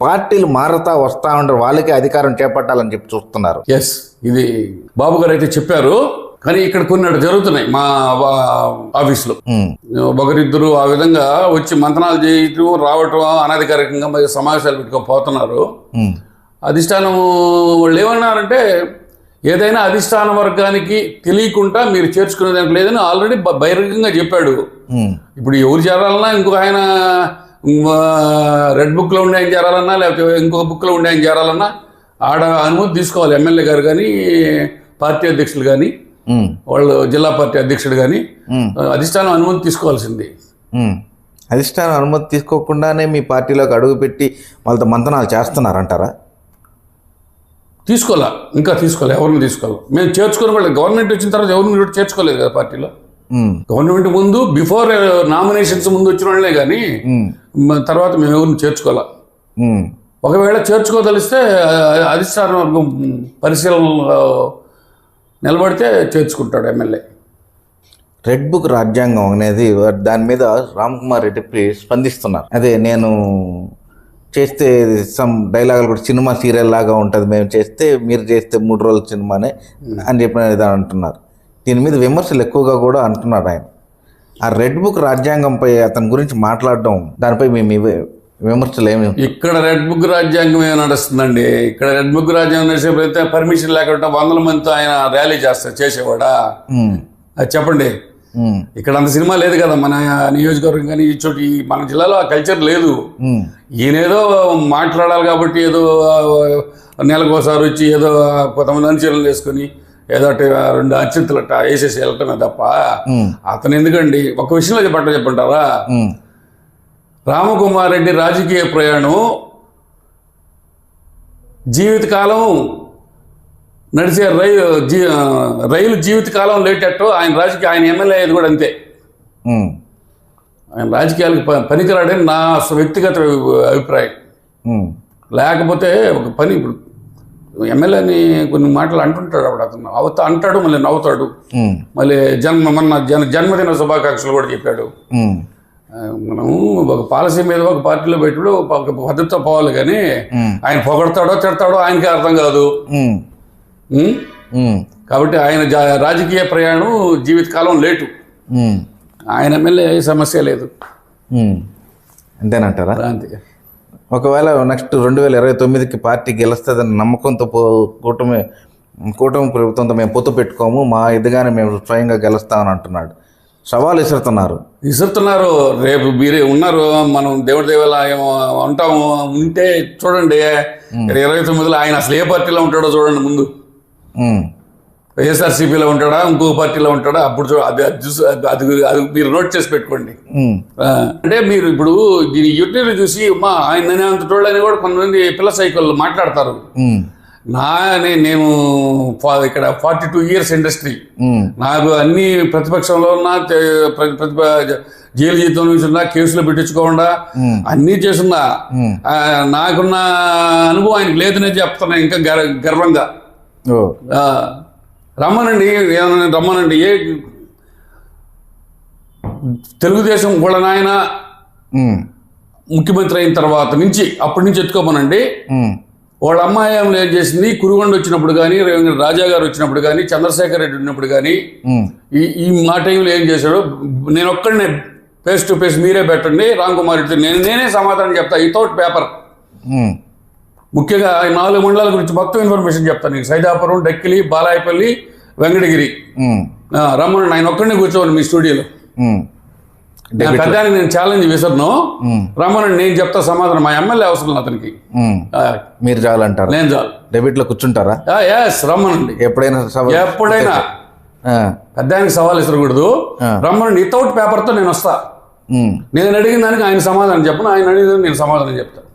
S1: పార్టీలు మారుతా వస్తూ ఉంటారు, వాళ్ళకే అధికారం చేపట్టాలని చెప్పి చూస్తున్నారు.
S2: ఎస్, ఇది బాబు గారు అయితే చెప్పారు. కానీ ఇక్కడ కొన్ని జరుగుతున్నాయి మా ఆఫీసులో. ఒకరిద్దరు ఆ విధంగా వచ్చి మంతనాలు చేయటం రావటం, అనధికారికంగా సమావేశాలు పెట్టుకోపోతున్నారు. అధిష్టానం వాళ్ళు ఏమన్నారంటే, ఏదైనా అధిష్టాన వర్గానికి తెలియకుండా మీరు చేర్చుకునేదానికి లేదని ఆల్రెడీ బహిరంగంగా చెప్పాడు. ఇప్పుడు ఎవరు చేరాలన్నా, ఇంకొక ఆయన రెడ్ బుక్లో ఉండే ఆయన చేరాలన్నా, లేకపోతే ఇంకొక బుక్లో ఉండే ఆయన చేరాలన్నా ఆడ అనుమతి తీసుకోవాలి. ఎమ్మెల్యే గారు కానీ, పార్టీ అధ్యక్షులు కానీ, వాళ్ళు జిల్లా పార్టీ అధ్యక్షుడు కానీ అధిష్టానం అనుమతి తీసుకోవాల్సింది.
S1: అధిష్టానం అనుమతి తీసుకోకుండానే మీ పార్టీలోకి అడుగుపెట్టి వాళ్ళతో మంతనాలు చేస్తున్నారంటారా?
S2: ఇంకా తీసుకోవాలి, ఎవరిని తీసుకోవాలి. మేము చేర్చుకునే వాళ్ళు గవర్నమెంట్ వచ్చిన తర్వాత ఎవరిని చేర్చుకోలేదు కదా పార్టీలో. గవర్నమెంట్ ముందు బిఫోర్ నామినేషన్స్ ముందు వచ్చిన వాళ్ళే కానీ తర్వాత మేము ఎవరిని చేర్చుకోవాలి. ఒకవేళ చేర్చుకోదలిస్తే అధిష్టానం వర్గం పరిశీలనలో నిలబడితే చేర్చుకుంటాడు ఎమ్మెల్యే.
S1: రెడ్ బుక్ రాజ్యాంగం అనేది దాని మీద రామ్ కుమార్ రెడ్డి స్పందిస్తున్నారు. అదే నేను చేస్తే సమ్ డైలాగులు కూడా సినిమా సీరియల్ లాగా ఉంటుంది, మేము చేస్తే మీరు చేస్తే 3 రోజుల సినిమానే అని చెప్పిన అంటున్నారు. దీని మీద విమర్శలు ఎక్కువగా కూడా అంటున్నారు ఆయన. ఆ రెడ్ బుక్ రాజ్యాంగంపై అతని గురించి మాట్లాడడం, దానిపై మీ విమర్శలు ఏమి?
S2: ఇక్కడ రెడ్ బుక్ రాజ్యాంగం ఏమి నడుస్తుందండి? ఇక్కడ రెడ్ బుక్ రాజ్యాంగం నడిచేప్పుడైతే పర్మిషన్ లేకుండా 100 మందితో ఆయన ర్యాలీ చేసేవాడా? అది చెప్పండి. ఇక్కడ అంత సినిమా లేదు కదా మన నియోజకవర్గం కానీ, ఈ చోటు మన జిల్లాలో ఆ కల్చర్ లేదు. ఈయనేదో మాట్లాడాలి కాబట్టి ఏదో నెలకోసారి వచ్చి ఏదో కొంతమంది అనుచరులు వేసుకొని ఏదో 2 అర్చంతులు అట్ట వేసేసి వెళ్ళటమే తప్ప అతను ఎందుకండి? ఒక విషయంలో చెప్పంటారా? రామకుమార్ రెడ్డి రాజకీయ ప్రయాణం జీవితకాలం నడిచే రైలు జీవితకాలం లేటట్టు ఆయన ఎమ్మెల్యే అయ్యేది కూడా అంతే. ఆయన రాజకీయాలకు పనికిరాడని నా వ్యక్తిగత అభిప్రాయం. లేకపోతే ఒక పని, ఇప్పుడు ఎమ్మెల్యేని కొన్ని మాటలు అంటుంటాడు, అప్పుడు అతను అంటాడు, మళ్ళీ నవ్వుతాడు, మళ్ళీ జన్మదిన శుభాకాంక్షలు కూడా చెప్పాడు. మనం ఒక పాలసీ మీద ఒక పార్టీలో పెట్టుడు ఒక పద్ధతితో పోవాలి, కానీ ఆయన పొగడతాడో తిడతాడో ఆయనకి అర్థం కాదు. కాబట్టి ఆయన రాజకీయ ప్రయాణం జీవితకాలం లేటు. ఆయన ఎమ్మెల్యే సమస్య లేదు.
S1: అంతేనంటారా?
S2: అంతే.
S1: ఒకవేళ నెక్స్ట్ 2029కి పార్టీ గెలుస్తుందని నమ్మకంతో కూటమి ప్రభుత్వంతో మేము పొత్తు పెట్టుకోము, మా ఎదుగానే మేము స్వయంగా గెలుస్తామని అంటున్నాడు. సవాల్ విసురుతున్నారు.
S2: రేపు మీరే ఉన్నారు, మనం దేవుడి దేవాల ఉంటాము. ఉంటే చూడండి 29లో ఆయన అసలు ఏ పార్టీలో ఉంటాడో చూడండి ముందు. వైఎస్ఆర్సీపీలో ఉంటాడా, ఇంకో పార్టీలో ఉంటాడా, అప్పుడు అది మీరు నోట్ చేసి పెట్టుకోండి. అంటే మీరు ఇప్పుడు దీని యూట్యూబ్ చూసి ఆయన అంత చూడని కూడా కొంతమంది పిల్ల సైకిళ్ళు మాట్లాడతారు. నేను ఇక్కడ 42 years ఇండస్ట్రీ, నాకు అన్ని ప్రతిపక్షంలో ఉన్నా, జైలు జీతం నుంచి ఉన్నా, కేసులు పెట్టించుకోకుండా అన్నీ చేస్తున్నా. నాకున్న అనుభవం ఆయనకు లేదనే చెప్తున్నా ఇంకా గర్వంగా. రమ్మనండి, రమ్మనండి. తెలుగుదేశం కూడా నాయన ముఖ్యమంత్రి అయిన తర్వాత నుంచి అప్పటి నుంచి ఎత్తుకోమనండి. వాళ్ళ అమ్మాయి ఏం చేసింది, కురుగొండ వచ్చినప్పుడు కానీ, రాజా గారు వచ్చినప్పుడు కానీ, చంద్రశేఖర్ రెడ్డి ఉన్నప్పుడు కానీ, ఈ మా టైంలో ఏం చేశాడు, నేను ఒక్కడనే ఫేస్ టు ఫేస్ మీరే పెట్టండి రామ్ కుమార్ రెడ్డి, నేనే సమాధానం చెప్తా వితౌట్ పేపర్. ముఖ్యంగా 4 మండలాల గురించి మొత్తం ఇన్ఫర్మేషన్ చెప్తాను నీకు. సైదాపురం, డక్కిలి, బాలాయపల్లి, వెంకటగిరి. రమ్మనండి, ఆయన ఒక్కడనే కూర్చోండి మీ స్టూడియోలో. పెద్దానికి నేను ఛాలెంజ్ విసరను, రమ్మనండి, నేను చెప్తా సమాధానం. మా ఎమ్మెల్యే అవసరం అతనికి.
S1: మీరు చాలంటారు? నేను చాలు. డెబిట్ లో కూర్చుంటారా?
S2: రమ్మనండి.
S1: ఎప్పుడైనా
S2: పెద్దానికి సవాల్ ఇసరకూడదు. రమ్మనండి, వితౌట్ పేపర్తో నేను వస్తా. నేను అడిగిన దానికి ఆయన సమాధానం చెప్పను, ఆయన అడిగిన నేను సమాధానం చెప్తాను.